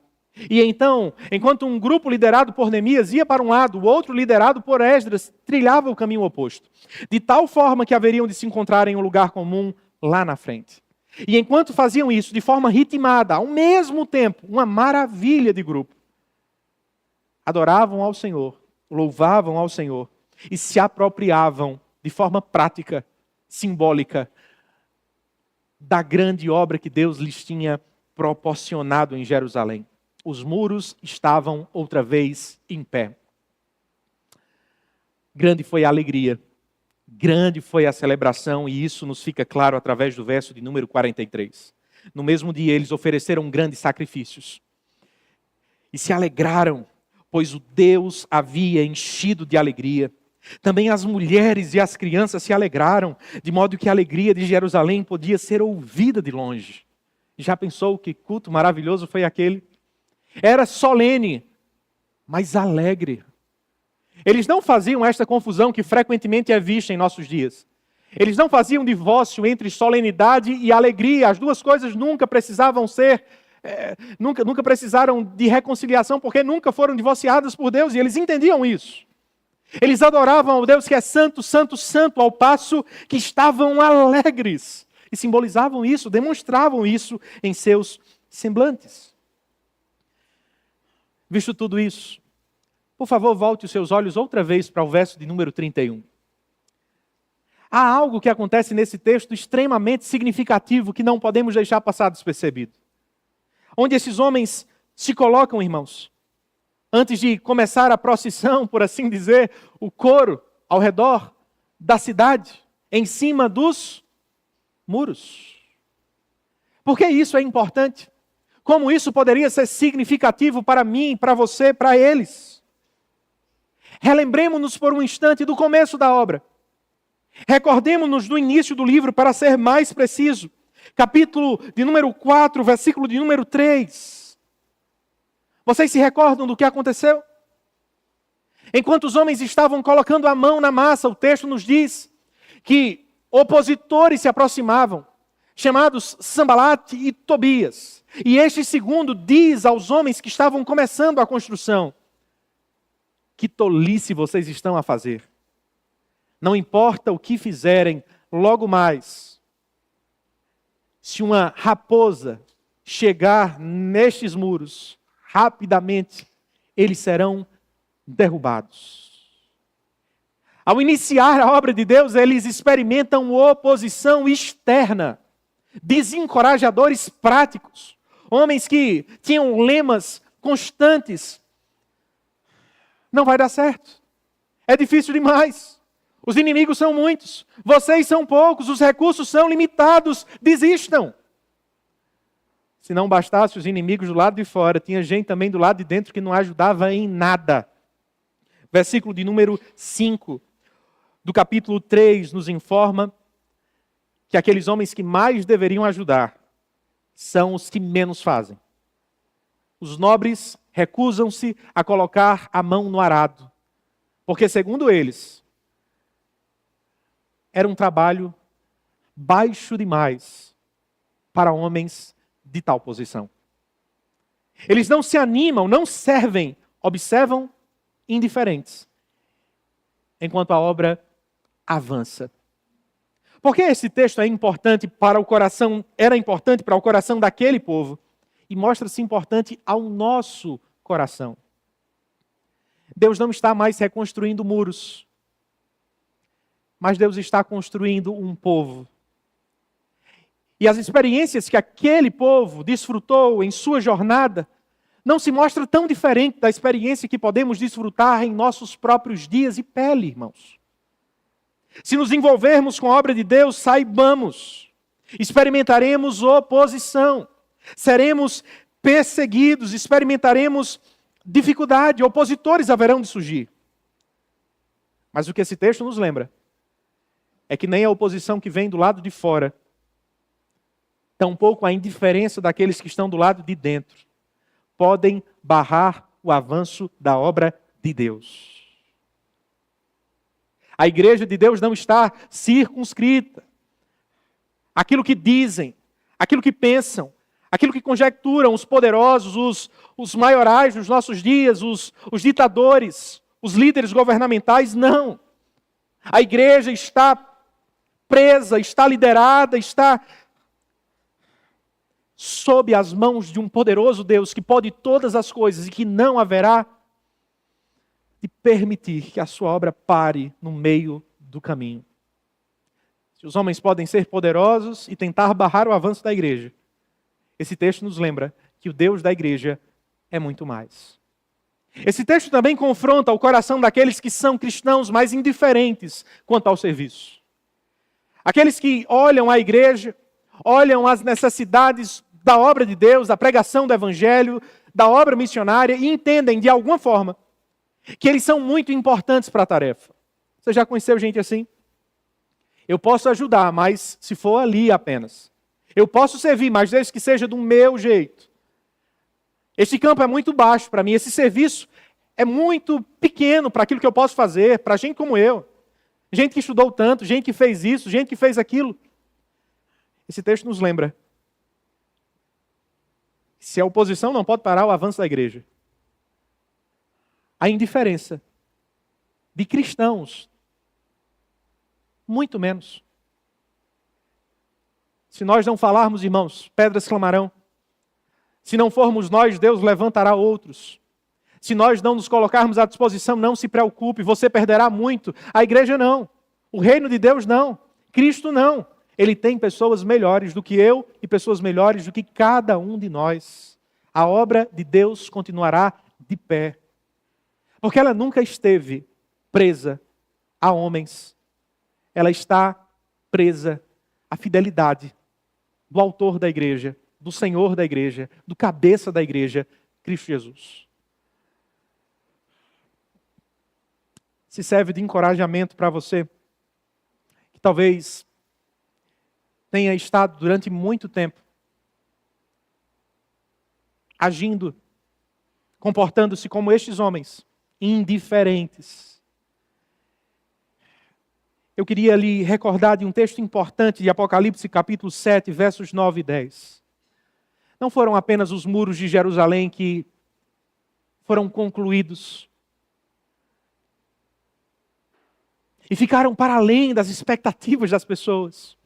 E então, enquanto um grupo liderado por Neemias ia para um lado, o outro liderado por Esdras trilhava o caminho oposto. De tal forma que haveriam de se encontrar em um lugar comum lá na frente. E enquanto faziam isso de forma ritmada, ao mesmo tempo, uma maravilha de grupo, adoravam ao Senhor, louvavam ao Senhor e se apropriavam de forma prática, simbólica, da grande obra que Deus lhes tinha proporcionado em Jerusalém. Os muros estavam outra vez em pé. Grande foi a alegria, grande foi a celebração, e isso nos fica claro através do verso de número 43. No mesmo dia eles ofereceram grandes sacrifícios e se alegraram, pois o Deus havia enchido de alegria. Também as mulheres e as crianças se alegraram, de modo que a alegria de Jerusalém podia ser ouvida de longe. Já pensou que culto maravilhoso foi aquele? Era solene, mas alegre. Eles não faziam esta confusão que frequentemente é vista em nossos dias. Eles não faziam divórcio entre solenidade e alegria. As duas coisas nunca precisavam ser, nunca precisaram de reconciliação, porque nunca foram divorciadas por Deus, e eles entendiam isso. Eles adoravam ao Deus que é santo, santo, santo, ao passo que estavam alegres. E simbolizavam isso, demonstravam isso em seus semblantes. Visto tudo isso, por favor, volte os seus olhos outra vez para o verso de número 31. Há algo que acontece nesse texto extremamente significativo que não podemos deixar passar despercebido. Onde esses homens se colocam, irmãos, antes de começar a procissão, por assim dizer, o coro ao redor da cidade, em cima dos muros. Por que isso é importante? Como isso poderia ser significativo para mim, para você, para eles? Relembremos-nos por um instante do começo da obra. Recordemos-nos do início do livro para ser mais preciso. Capítulo de número 4, versículo de número 3. Vocês se recordam do que aconteceu? Enquanto os homens estavam colocando a mão na massa, o texto nos diz que opositores se aproximavam, chamados Sambalate e Tobias. E este segundo diz aos homens que estavam começando a construção: que tolice vocês estão a fazer. Não importa o que fizerem, logo mais, se uma raposa chegar nestes muros, rapidamente eles serão derrubados. Ao iniciar a obra de Deus, eles experimentam oposição externa, desencorajadores práticos. Homens que tinham lemas constantes. Não vai dar certo. É difícil demais. Os inimigos são muitos. Vocês são poucos. Os recursos são limitados. Desistam. Se não bastasse os inimigos do lado de fora, tinha gente também do lado de dentro que não ajudava em nada. Versículo de número 5 do capítulo 3 nos informa que aqueles homens que mais deveriam ajudar são os que menos fazem. Os nobres recusam-se a colocar a mão no arado, porque, segundo eles, era um trabalho baixo demais para homens de tal posição. Eles não se animam, não servem, observam indiferentes, enquanto a obra avança. Por que esse texto é importante para o coração, era importante para o coração daquele povo, e mostra-se importante ao nosso coração? Deus não está mais reconstruindo muros, mas Deus está construindo um povo. E as experiências que aquele povo desfrutou em sua jornada não se mostram tão diferente da experiência que podemos desfrutar em nossos próprios dias e pele, irmãos. Se nos envolvermos com a obra de Deus, saibamos experimentaremos oposição, seremos perseguidos, experimentaremos dificuldade, opositores haverão de surgir. Mas o que esse texto nos lembra é que nem a oposição que vem do lado de fora, tampouco a indiferença daqueles que estão do lado de dentro, podem barrar o avanço da obra de Deus. A igreja de Deus não está circunscrita àquilo que dizem, àquilo que pensam, aquilo que conjecturam os poderosos, os maiorais dos nossos dias, os ditadores, os líderes governamentais, não. A igreja está presa, está liderada, está sob as mãos de um poderoso Deus que pode todas as coisas e que não haverá de permitir que a sua obra pare no meio do caminho. Se os homens podem ser poderosos e tentar barrar o avanço da igreja, esse texto nos lembra que o Deus da igreja é muito mais. Esse texto também confronta o coração daqueles que são cristãos mais indiferentes quanto ao serviço. Aqueles que olham a igreja, olham as necessidades da obra de Deus, da pregação do evangelho, da obra missionária e entendem de alguma forma que eles são muito importantes para a tarefa. Você já conheceu gente assim? Eu posso ajudar, mas se for ali apenas. Eu posso servir, mas desde que seja do meu jeito. Este campo é muito baixo para mim, esse serviço é muito pequeno para aquilo que eu posso fazer, para gente como eu. Gente que estudou tanto, gente que fez isso, gente que fez aquilo. Esse texto nos lembra. Se a oposição não pode parar o avanço da igreja, a indiferença de cristãos, muito menos. Se nós não falarmos, irmãos, pedras clamarão. Se não formos nós, Deus levantará outros. Se nós não nos colocarmos à disposição, não se preocupe, você perderá muito. A igreja não. O reino de Deus não. Cristo não. Ele tem pessoas melhores do que eu e pessoas melhores do que cada um de nós. A obra de Deus continuará de pé. Porque ela nunca esteve presa a homens. Ela está presa à fidelidade do autor da igreja, do Senhor da igreja, do cabeça da igreja, Cristo Jesus. Se serve de encorajamento para você, que talvez tenha estado durante muito tempo agindo, comportando-se como estes homens, indiferentes. Eu queria lhe recordar de um texto importante de Apocalipse, capítulo 7, versos 9 e 10. Não foram apenas os muros de Jerusalém que foram concluídos e ficaram para além das expectativas das pessoas,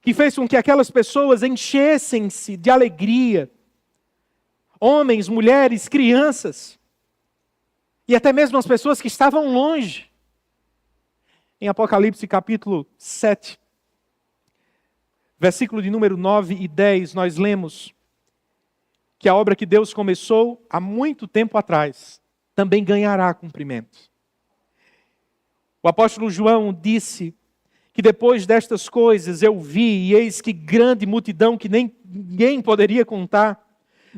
que fez com que aquelas pessoas enchessem-se de alegria, homens, mulheres, crianças, e até mesmo as pessoas que estavam longe. Em Apocalipse capítulo 7, versículo de número 9 e 10, nós lemos que a obra que Deus começou há muito tempo atrás também ganhará cumprimento. O apóstolo João disse que depois destas coisas eu vi, e eis que grande multidão que nem ninguém poderia contar,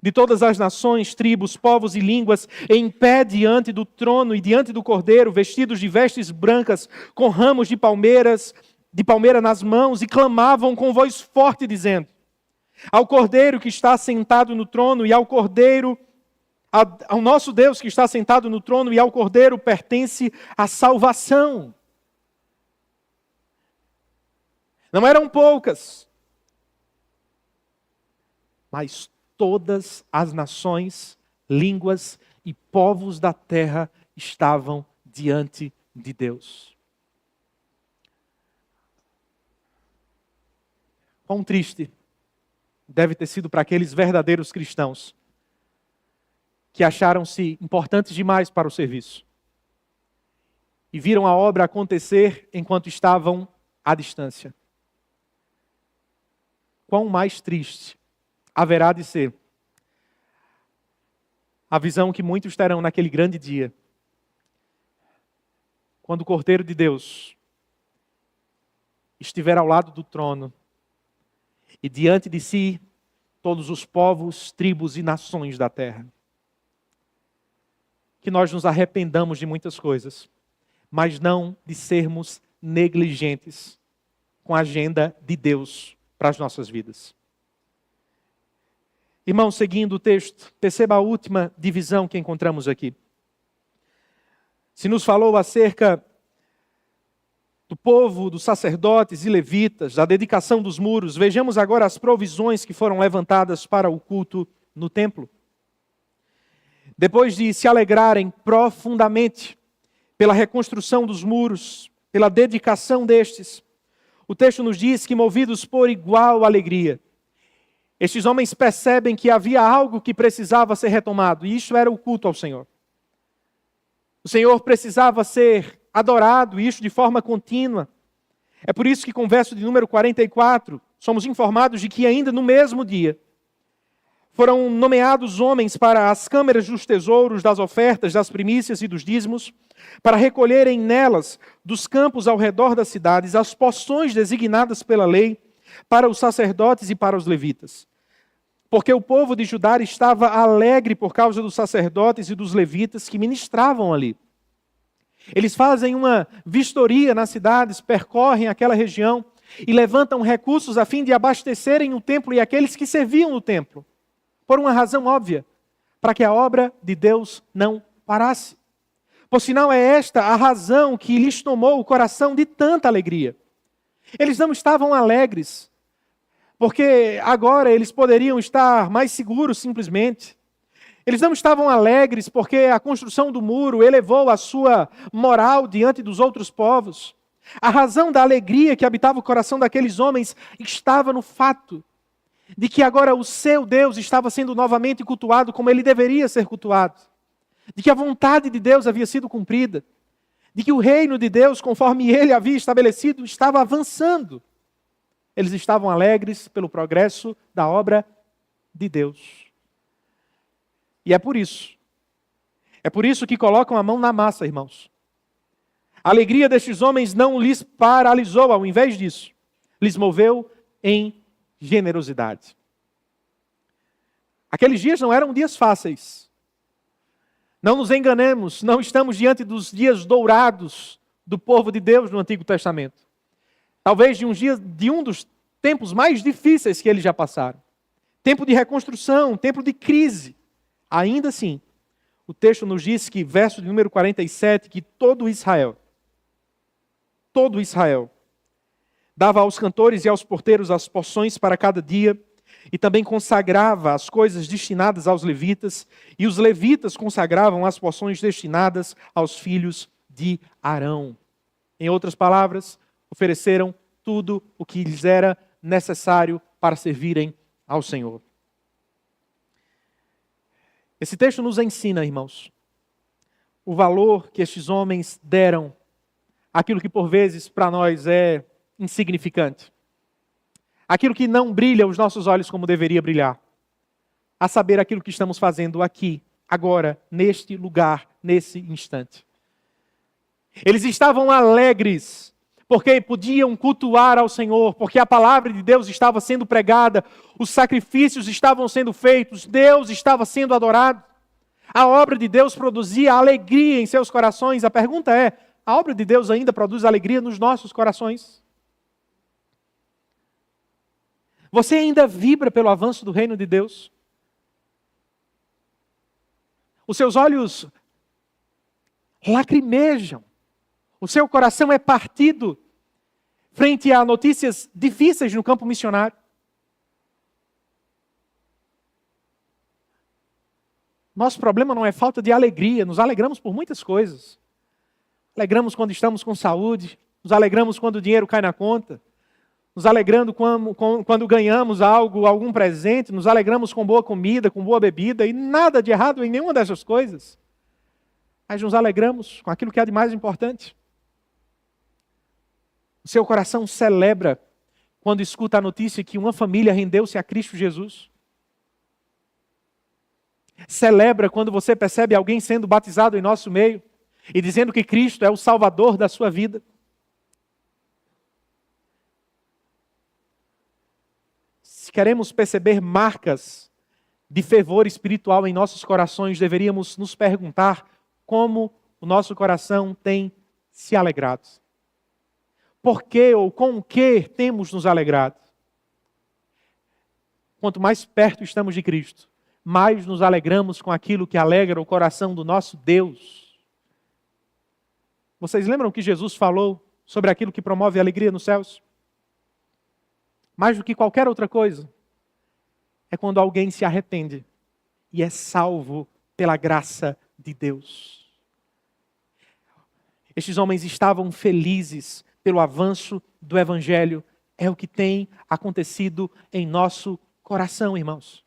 de todas as nações, tribos, povos e línguas, em pé diante do trono e diante do Cordeiro, vestidos de vestes brancas, com ramos de palmeira nas mãos, e clamavam com voz forte, dizendo: ao Cordeiro que está sentado no trono e ao Cordeiro, ao nosso Deus que está sentado no trono e ao Cordeiro pertence a salvação. Não eram poucas, mas todas as nações, línguas e povos da terra estavam diante de Deus. Quão triste deve ter sido para aqueles verdadeiros cristãos que acharam-se importantes demais para o serviço e viram a obra acontecer enquanto estavam à distância. Quão mais triste haverá de ser a visão que muitos terão naquele grande dia, quando o Cordeiro de Deus estiver ao lado do trono e diante de si todos os povos, tribos e nações da terra. Que nós nos arrependamos de muitas coisas, mas não de sermos negligentes com a agenda de Deus para as nossas vidas. Irmãos, seguindo o texto, perceba a última divisão que encontramos aqui. Se nos falou acerca do povo, dos sacerdotes e levitas, da dedicação dos muros, vejamos agora as provisões que foram levantadas para o culto no templo. Depois de se alegrarem profundamente pela reconstrução dos muros, pela dedicação destes, o texto nos diz que, movidos por igual alegria, estes homens percebem que havia algo que precisava ser retomado, e isso era o culto ao Senhor. O Senhor precisava ser adorado, e isso de forma contínua. É por isso que, com o verso de número 44, somos informados de que ainda no mesmo dia, foram nomeados homens para as câmeras dos tesouros, das ofertas, das primícias e dos dízimos, para recolherem nelas, dos campos ao redor das cidades, as porções designadas pela lei para os sacerdotes e para os levitas. Porque o povo de Judá estava alegre por causa dos sacerdotes e dos levitas que ministravam ali. Eles fazem uma vistoria nas cidades, percorrem aquela região e levantam recursos a fim de abastecerem o templo e aqueles que serviam no templo. Por uma razão óbvia, para que a obra de Deus não parasse. Por sinal, é esta a razão que lhes tomou o coração de tanta alegria. Eles não estavam alegres, porque agora eles poderiam estar mais seguros simplesmente. Eles não estavam alegres porque a construção do muro elevou a sua moral diante dos outros povos. A razão da alegria que habitava o coração daqueles homens estava no fato de que agora o seu Deus estava sendo novamente cultuado como ele deveria ser cultuado. De que a vontade de Deus havia sido cumprida. De que o reino de Deus, conforme ele havia estabelecido, estava avançando. Eles estavam alegres pelo progresso da obra de Deus. E é por isso que colocam a mão na massa, irmãos. A alegria destes homens não lhes paralisou, ao invés disso, lhes moveu em generosidade. Aqueles dias não eram dias fáceis. Não nos enganemos, não estamos diante dos dias dourados do povo de Deus no Antigo Testamento. Talvez de um dos tempos mais difíceis que eles já passaram. Tempo de reconstrução, tempo de crise. Ainda assim, o texto nos diz que, verso de número 47, que todo Israel, dava aos cantores e aos porteiros as porções para cada dia, e também consagrava as coisas destinadas aos levitas, e os levitas consagravam as porções destinadas aos filhos de Arão. Em outras palavras, ofereceram tudo o que lhes era necessário para servirem ao Senhor. Esse texto nos ensina, irmãos, o valor que estes homens deram àquilo que por vezes para nós é insignificante. Aquilo que não brilha aos nossos olhos como deveria brilhar. A saber, aquilo que estamos fazendo aqui, agora, neste lugar, nesse instante. Eles estavam alegres, porque podiam cultuar ao Senhor, porque a palavra de Deus estava sendo pregada, os sacrifícios estavam sendo feitos, Deus estava sendo adorado. A obra de Deus produzia alegria em seus corações. A pergunta é, a obra de Deus ainda produz alegria nos nossos corações? Você ainda vibra pelo avanço do reino de Deus? Os seus olhos lacrimejam. O seu coração é partido frente a notícias difíceis no campo missionário. Nosso problema não é falta de alegria. Nos alegramos por muitas coisas. Alegramos quando estamos com saúde. Nos alegramos quando o dinheiro cai na conta. Nos alegrando quando ganhamos algo, algum presente. Nos alegramos com boa comida, com boa bebida. E nada de errado em nenhuma dessas coisas. Mas nos alegramos com aquilo que é de mais importante. O seu coração celebra quando escuta a notícia que uma família rendeu-se a Cristo Jesus. Celebra quando você percebe alguém sendo batizado em nosso meio e dizendo que Cristo é o Salvador da sua vida. Se queremos perceber marcas de fervor espiritual em nossos corações, deveríamos nos perguntar como o nosso coração tem se alegrado. Por que ou com o que temos nos alegrado? Quanto mais perto estamos de Cristo, mais nos alegramos com aquilo que alegra o coração do nosso Deus. Vocês lembram que Jesus falou sobre aquilo que promove a alegria nos céus? Mais do que qualquer outra coisa, é quando alguém se arrepende e é salvo pela graça de Deus. Estes homens estavam felizes pelo avanço do Evangelho. É o que tem acontecido em nosso coração, irmãos.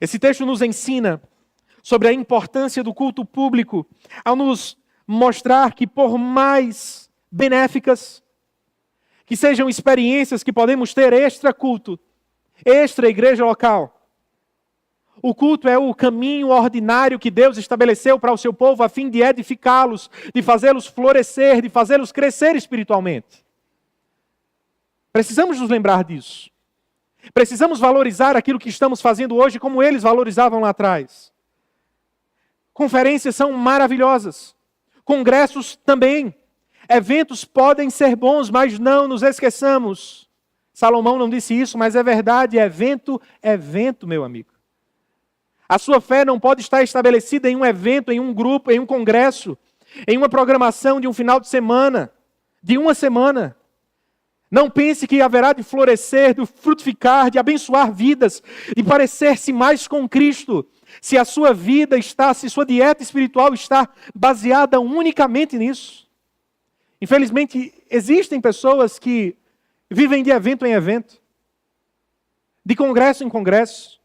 Esse texto nos ensina sobre a importância do culto público, ao nos mostrar que por mais benéficas que sejam experiências que podemos ter extra culto, extra igreja local, o culto é o caminho ordinário que Deus estabeleceu para o seu povo a fim de edificá-los, de fazê-los florescer, de fazê-los crescer espiritualmente. Precisamos nos lembrar disso. Precisamos valorizar aquilo que estamos fazendo hoje como eles valorizavam lá atrás. Conferências são maravilhosas. Congressos também. Eventos podem ser bons, mas não nos esqueçamos. Salomão não disse isso, mas é verdade. Evento, meu amigo. A sua fé não pode estar estabelecida em um evento, em um grupo, em um congresso, em uma programação de um final de semana, de uma semana. Não pense que haverá de florescer, de frutificar, de abençoar vidas, de parecer-se mais com Cristo, se a sua vida está, se sua dieta espiritual está baseada unicamente nisso. Infelizmente, existem pessoas que vivem de evento em evento, de congresso em congresso.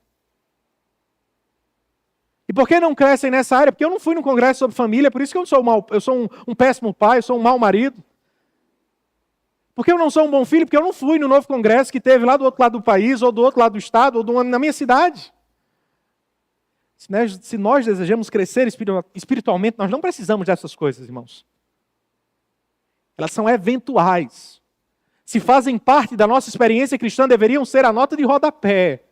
E por que não crescem nessa área? Porque eu não fui no congresso sobre família, por isso que eu sou um péssimo pai, eu sou um mau marido. Porque eu não sou um bom filho, porque eu não fui no novo congresso que teve lá do outro lado do país, ou do outro lado do estado, ou na minha cidade. Se nós desejamos crescer espiritualmente, nós não precisamos dessas coisas, irmãos. Elas são eventuais. Se fazem parte da nossa experiência cristã, deveriam ser a nota de rodapé.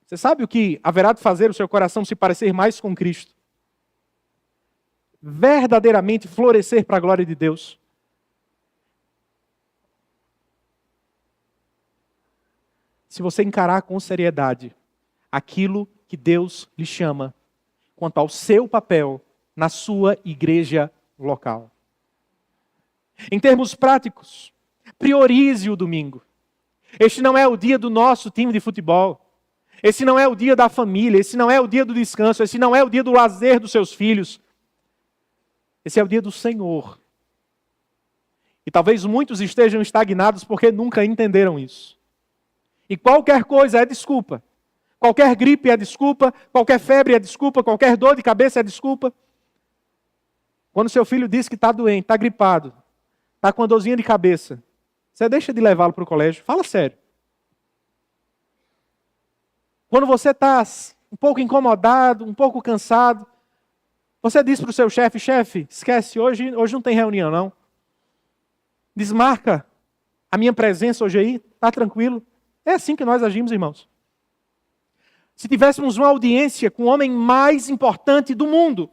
Você sabe o que haverá de fazer o seu coração se parecer mais com Cristo? Verdadeiramente florescer para a glória de Deus. Se você encarar com seriedade aquilo que Deus lhe chama quanto ao seu papel na sua igreja local. Em termos práticos, priorize o domingo. Este não é o dia do nosso time de futebol. Esse não é o dia da família, esse não é o dia do descanso, esse não é o dia do lazer dos seus filhos. Esse é o dia do Senhor. E talvez muitos estejam estagnados porque nunca entenderam isso. E qualquer coisa é desculpa. Qualquer gripe é desculpa, qualquer febre é desculpa, qualquer dor de cabeça é desculpa. Quando seu filho diz que está doente, está gripado, está com uma dorzinha de cabeça, você deixa de levá-lo para o colégio? Fala sério. Quando você está um pouco incomodado, um pouco cansado, você diz para o seu chefe, esquece, hoje não tem reunião não. Desmarca a minha presença hoje aí, está tranquilo. É assim que nós agimos, irmãos. Se tivéssemos uma audiência com o homem mais importante do mundo,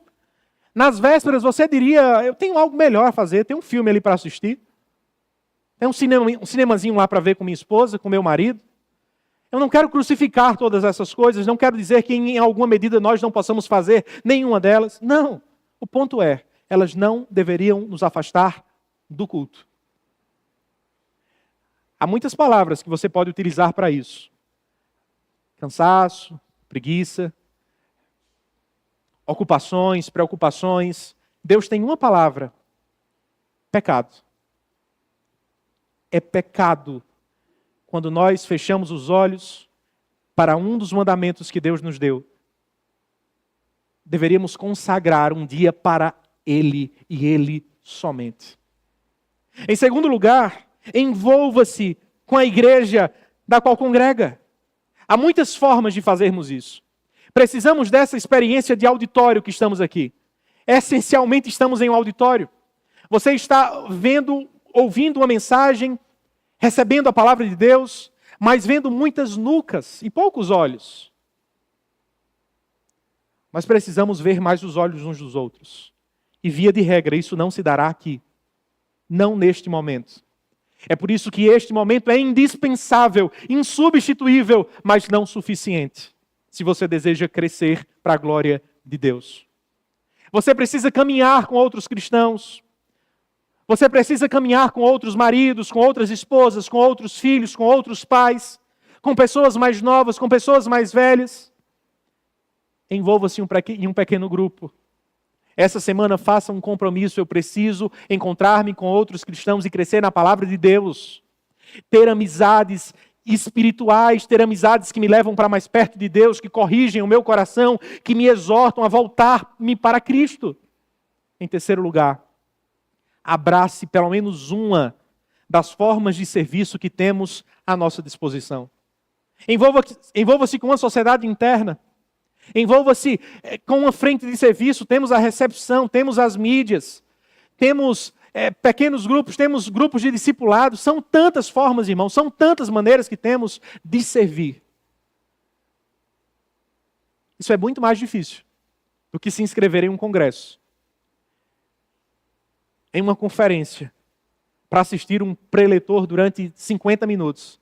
nas vésperas você diria, eu tenho algo melhor a fazer, tem um filme ali para assistir, tem um cinemazinho lá para ver com minha esposa, com meu marido. Eu não quero crucificar todas essas coisas, não quero dizer que em alguma medida nós não possamos fazer nenhuma delas. Não, o ponto é, elas não deveriam nos afastar do culto. Há muitas palavras que você pode utilizar para isso. Cansaço, preguiça, ocupações, preocupações. Deus tem uma palavra: pecado. É pecado quando nós fechamos os olhos para um dos mandamentos que Deus nos deu. Deveríamos consagrar um dia para Ele e Ele somente. Em segundo lugar, envolva-se com a igreja da qual congrega. Há muitas formas de fazermos isso. Precisamos dessa experiência de auditório que estamos aqui. Essencialmente estamos em um auditório. Você está vendo ouvindo uma mensagem, recebendo a palavra de Deus, mas vendo muitas nucas e poucos olhos. Nós precisamos ver mais os olhos uns dos outros. E via de regra, isso não se dará aqui. Não neste momento. É por isso que este momento é indispensável, insubstituível, mas não suficiente, se você deseja crescer para a glória de Deus. Você precisa caminhar com outros cristãos. Você precisa caminhar com outros maridos, com outras esposas, com outros filhos, com outros pais, com pessoas mais novas, com pessoas mais velhas. Envolva-se em um pequeno grupo. Essa semana faça um compromisso. Eu preciso encontrar-me com outros cristãos e crescer na palavra de Deus. Ter amizades espirituais, ter amizades que me levam para mais perto de Deus, que corrigem o meu coração, que me exortam a voltar-me para Cristo. Em terceiro lugar, abrace pelo menos uma das formas de serviço que temos à nossa disposição. Envolva-se com uma sociedade interna. Envolva-se com uma frente de serviço. Temos a recepção, temos as mídias, temos pequenos grupos, temos grupos de discipulado. São tantas formas, irmãos, são tantas maneiras que temos de servir. Isso é muito mais difícil do que se inscrever em um congresso, em uma conferência, para assistir um preletor durante 50 minutos,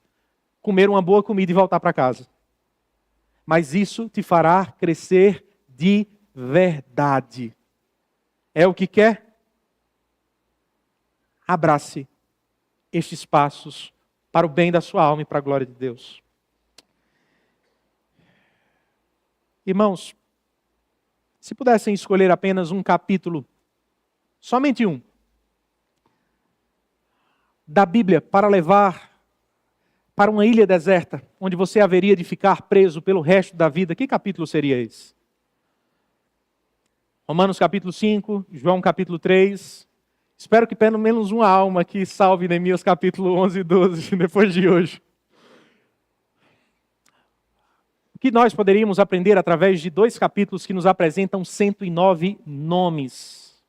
comer uma boa comida e voltar para casa. Mas isso te fará crescer de verdade. É o que quer? Abrace estes passos para o bem da sua alma e para a glória de Deus. Irmãos, se pudessem escolher apenas um capítulo, somente um, da Bíblia para levar para uma ilha deserta, onde você haveria de ficar preso pelo resto da vida, que capítulo seria esse? Romanos capítulo 5, João capítulo 3. Espero que pelo menos uma alma que salve Neemias capítulo 11 e 12, depois de hoje. O que nós poderíamos aprender através de 2 capítulos que nos apresentam 109 nomes?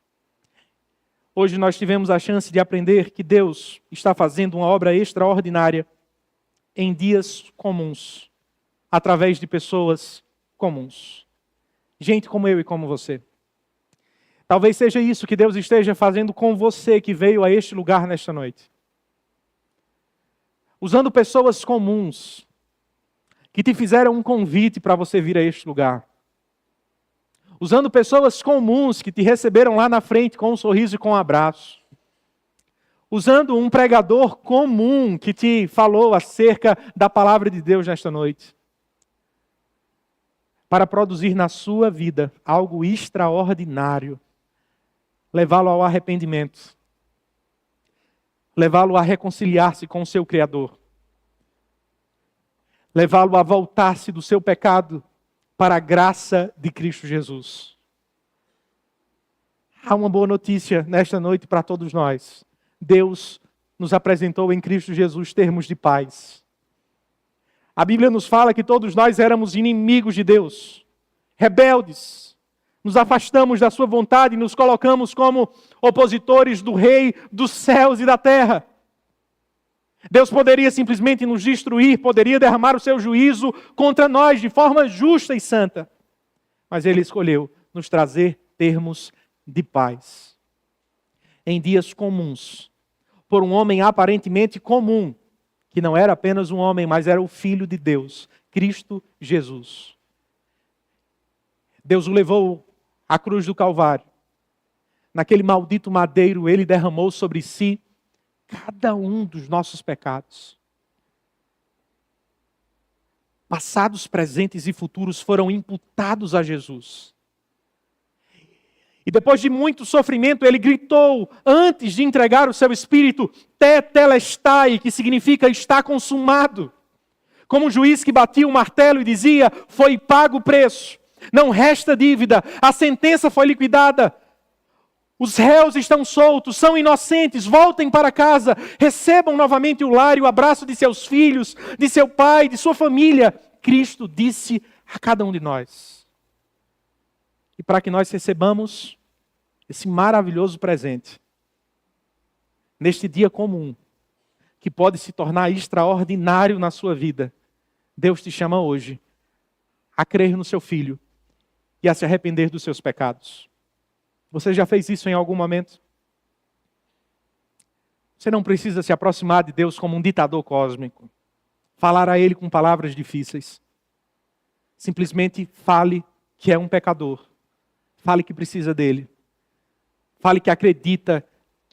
Hoje nós tivemos a chance de aprender que Deus está fazendo uma obra extraordinária em dias comuns, através de pessoas comuns. Gente como eu e como você. Talvez seja isso que Deus esteja fazendo com você que veio a este lugar nesta noite. Usando pessoas comuns, que te fizeram um convite para você vir a este lugar. Usando pessoas comuns que te receberam lá na frente com um sorriso e com um abraço. Usando um pregador comum que te falou acerca da palavra de Deus nesta noite. Para produzir na sua vida algo extraordinário. Levá-lo ao arrependimento. Levá-lo a reconciliar-se com o seu Criador. Levá-lo a voltar-se do seu pecado para a graça de Cristo Jesus. Há uma boa notícia nesta noite para todos nós. Deus nos apresentou em Cristo Jesus termos de paz. A Bíblia nos fala que todos nós éramos inimigos de Deus, rebeldes. Nos afastamos da sua vontade e nos colocamos como opositores do Rei dos céus e da terra. Deus poderia simplesmente nos destruir, poderia derramar o seu juízo contra nós de forma justa e santa. Mas Ele escolheu nos trazer termos de paz. Em dias comuns, por um homem aparentemente comum, que não era apenas um homem, mas era o Filho de Deus, Cristo Jesus. Deus o levou à cruz do Calvário. Naquele maldito madeiro, Ele derramou sobre si cada um dos nossos pecados. Passados, presentes e futuros foram imputados a Jesus. E depois de muito sofrimento, Ele gritou, antes de entregar o seu espírito, tetelestai, que significa está consumado. Como um juiz que batia o martelo e dizia, foi pago o preço, não resta dívida, a sentença foi liquidada. Os réus estão soltos, são inocentes, voltem para casa, recebam novamente o lar e o abraço de seus filhos, de seu pai, de sua família. Cristo disse a cada um de nós. E para que nós recebamos esse maravilhoso presente, neste dia comum, que pode se tornar extraordinário na sua vida, Deus te chama hoje a crer no seu Filho e a se arrepender dos seus pecados. Você já fez isso em algum momento? Você não precisa se aproximar de Deus como um ditador cósmico, falar a Ele com palavras difíceis. Simplesmente fale que é um pecador. Fale que precisa dele. Fale que acredita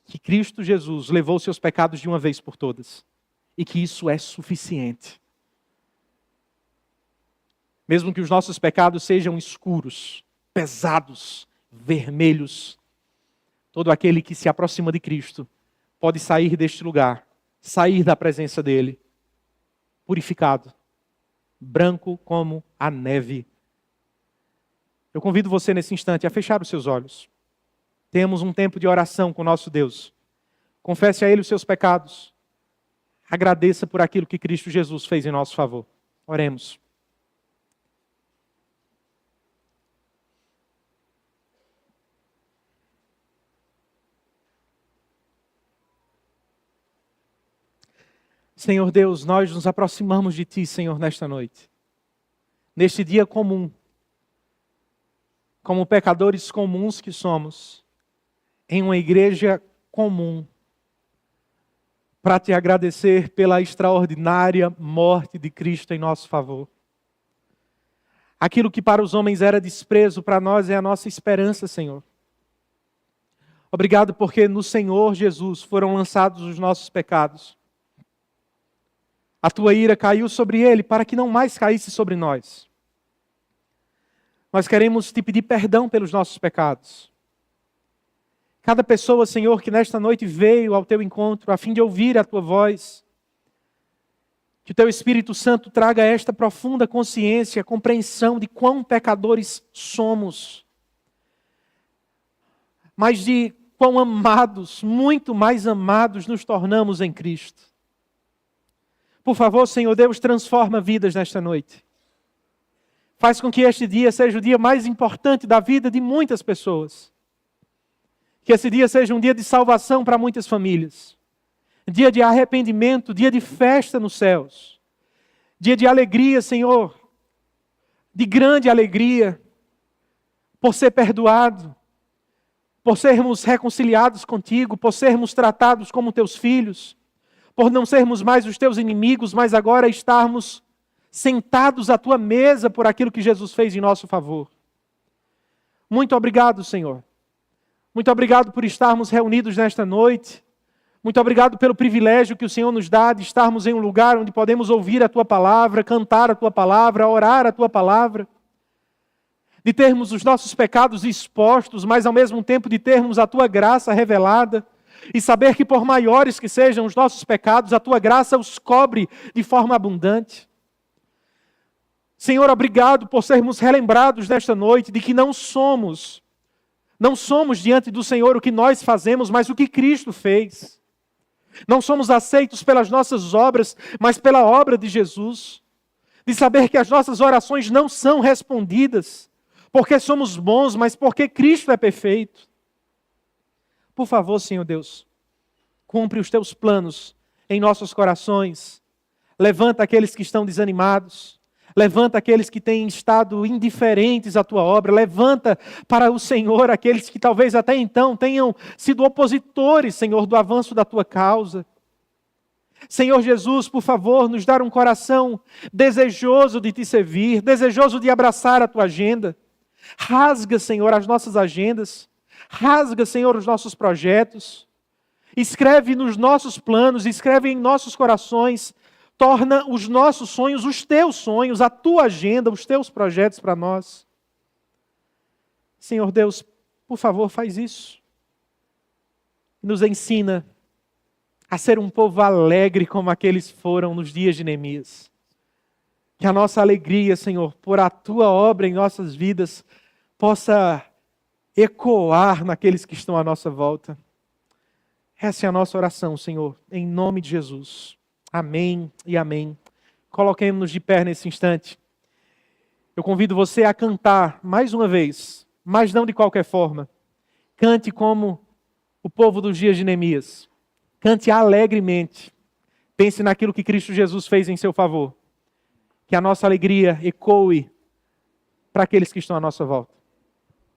que Cristo Jesus levou seus pecados de uma vez por todas. E que isso é suficiente. Mesmo que os nossos pecados sejam escuros, pesados, vermelhos, todo aquele que se aproxima de Cristo pode sair deste lugar, sair da presença dele, purificado, branco como a neve. Eu convido você nesse instante a fechar os seus olhos. Temos um tempo de oração com o nosso Deus. Confesse a Ele os seus pecados. Agradeça por aquilo que Cristo Jesus fez em nosso favor. Oremos. Senhor Deus, nós nos aproximamos de Ti, Senhor, nesta noite. Neste dia comum, como pecadores comuns que somos, em uma igreja comum, para Te agradecer pela extraordinária morte de Cristo em nosso favor. Aquilo que para os homens era desprezo, para nós é a nossa esperança, Senhor. Obrigado porque no Senhor Jesus foram lançados os nossos pecados. A Tua ira caiu sobre Ele para que não mais caísse sobre nós. Nós queremos Te pedir perdão pelos nossos pecados. Cada pessoa, Senhor, que nesta noite veio ao Teu encontro a fim de ouvir a Tua voz, que o Teu Espírito Santo traga esta profunda consciência, compreensão de quão pecadores somos, mas de quão amados, muito mais amados nos tornamos em Cristo. Por favor, Senhor Deus, transforma vidas nesta noite. Faz com que este dia seja o dia mais importante da vida de muitas pessoas. Que esse dia seja um dia de salvação para muitas famílias. Dia de arrependimento, dia de festa nos céus. Dia de alegria, Senhor. De grande alegria. Por ser perdoado. Por sermos reconciliados contigo. Por sermos tratados como teus filhos. Por não sermos mais os teus inimigos, mas agora estarmos sentados à tua mesa por aquilo que Jesus fez em nosso favor. Muito obrigado, Senhor. Muito obrigado por estarmos reunidos nesta noite. Muito obrigado pelo privilégio que o Senhor nos dá de estarmos em um lugar onde podemos ouvir a tua palavra, cantar a tua palavra, orar a tua palavra. De termos os nossos pecados expostos, mas ao mesmo tempo de termos a tua graça revelada. E saber que por maiores que sejam os nossos pecados, a Tua graça os cobre de forma abundante. Senhor, obrigado por sermos relembrados nesta noite de que não somos diante do Senhor o que nós fazemos, mas o que Cristo fez. Não somos aceitos pelas nossas obras, mas pela obra de Jesus. De saber que as nossas orações não são respondidas, porque somos bons, mas porque Cristo é perfeito. Por favor, Senhor Deus, cumpre os Teus planos em nossos corações. Levanta aqueles que estão desanimados. Levanta aqueles que têm estado indiferentes à Tua obra. Levanta para o Senhor aqueles que talvez até então tenham sido opositores, Senhor, do avanço da Tua causa. Senhor Jesus, por favor, nos dar um coração desejoso de Te servir, desejoso de abraçar a Tua agenda. Rasga, Senhor, as nossas agendas. Rasga, Senhor, os nossos projetos. Escreve nos nossos planos, escreve em nossos corações. Torna os nossos sonhos, os Teus sonhos, a Tua agenda, os Teus projetos para nós. Senhor Deus, por favor, faz isso. Nos ensina a ser um povo alegre como aqueles foram nos dias de Neemias. Que a nossa alegria, Senhor, por a Tua obra em nossas vidas, possa ecoar naqueles que estão à nossa volta. Essa é a nossa oração, Senhor, em nome de Jesus. Amém e amém. Coloquemos-nos de pé nesse instante. Eu convido você a cantar mais uma vez, mas não de qualquer forma. Cante como o povo dos dias de Neemias. Cante alegremente. Pense naquilo que Cristo Jesus fez em seu favor. Que a nossa alegria ecoe para aqueles que estão à nossa volta.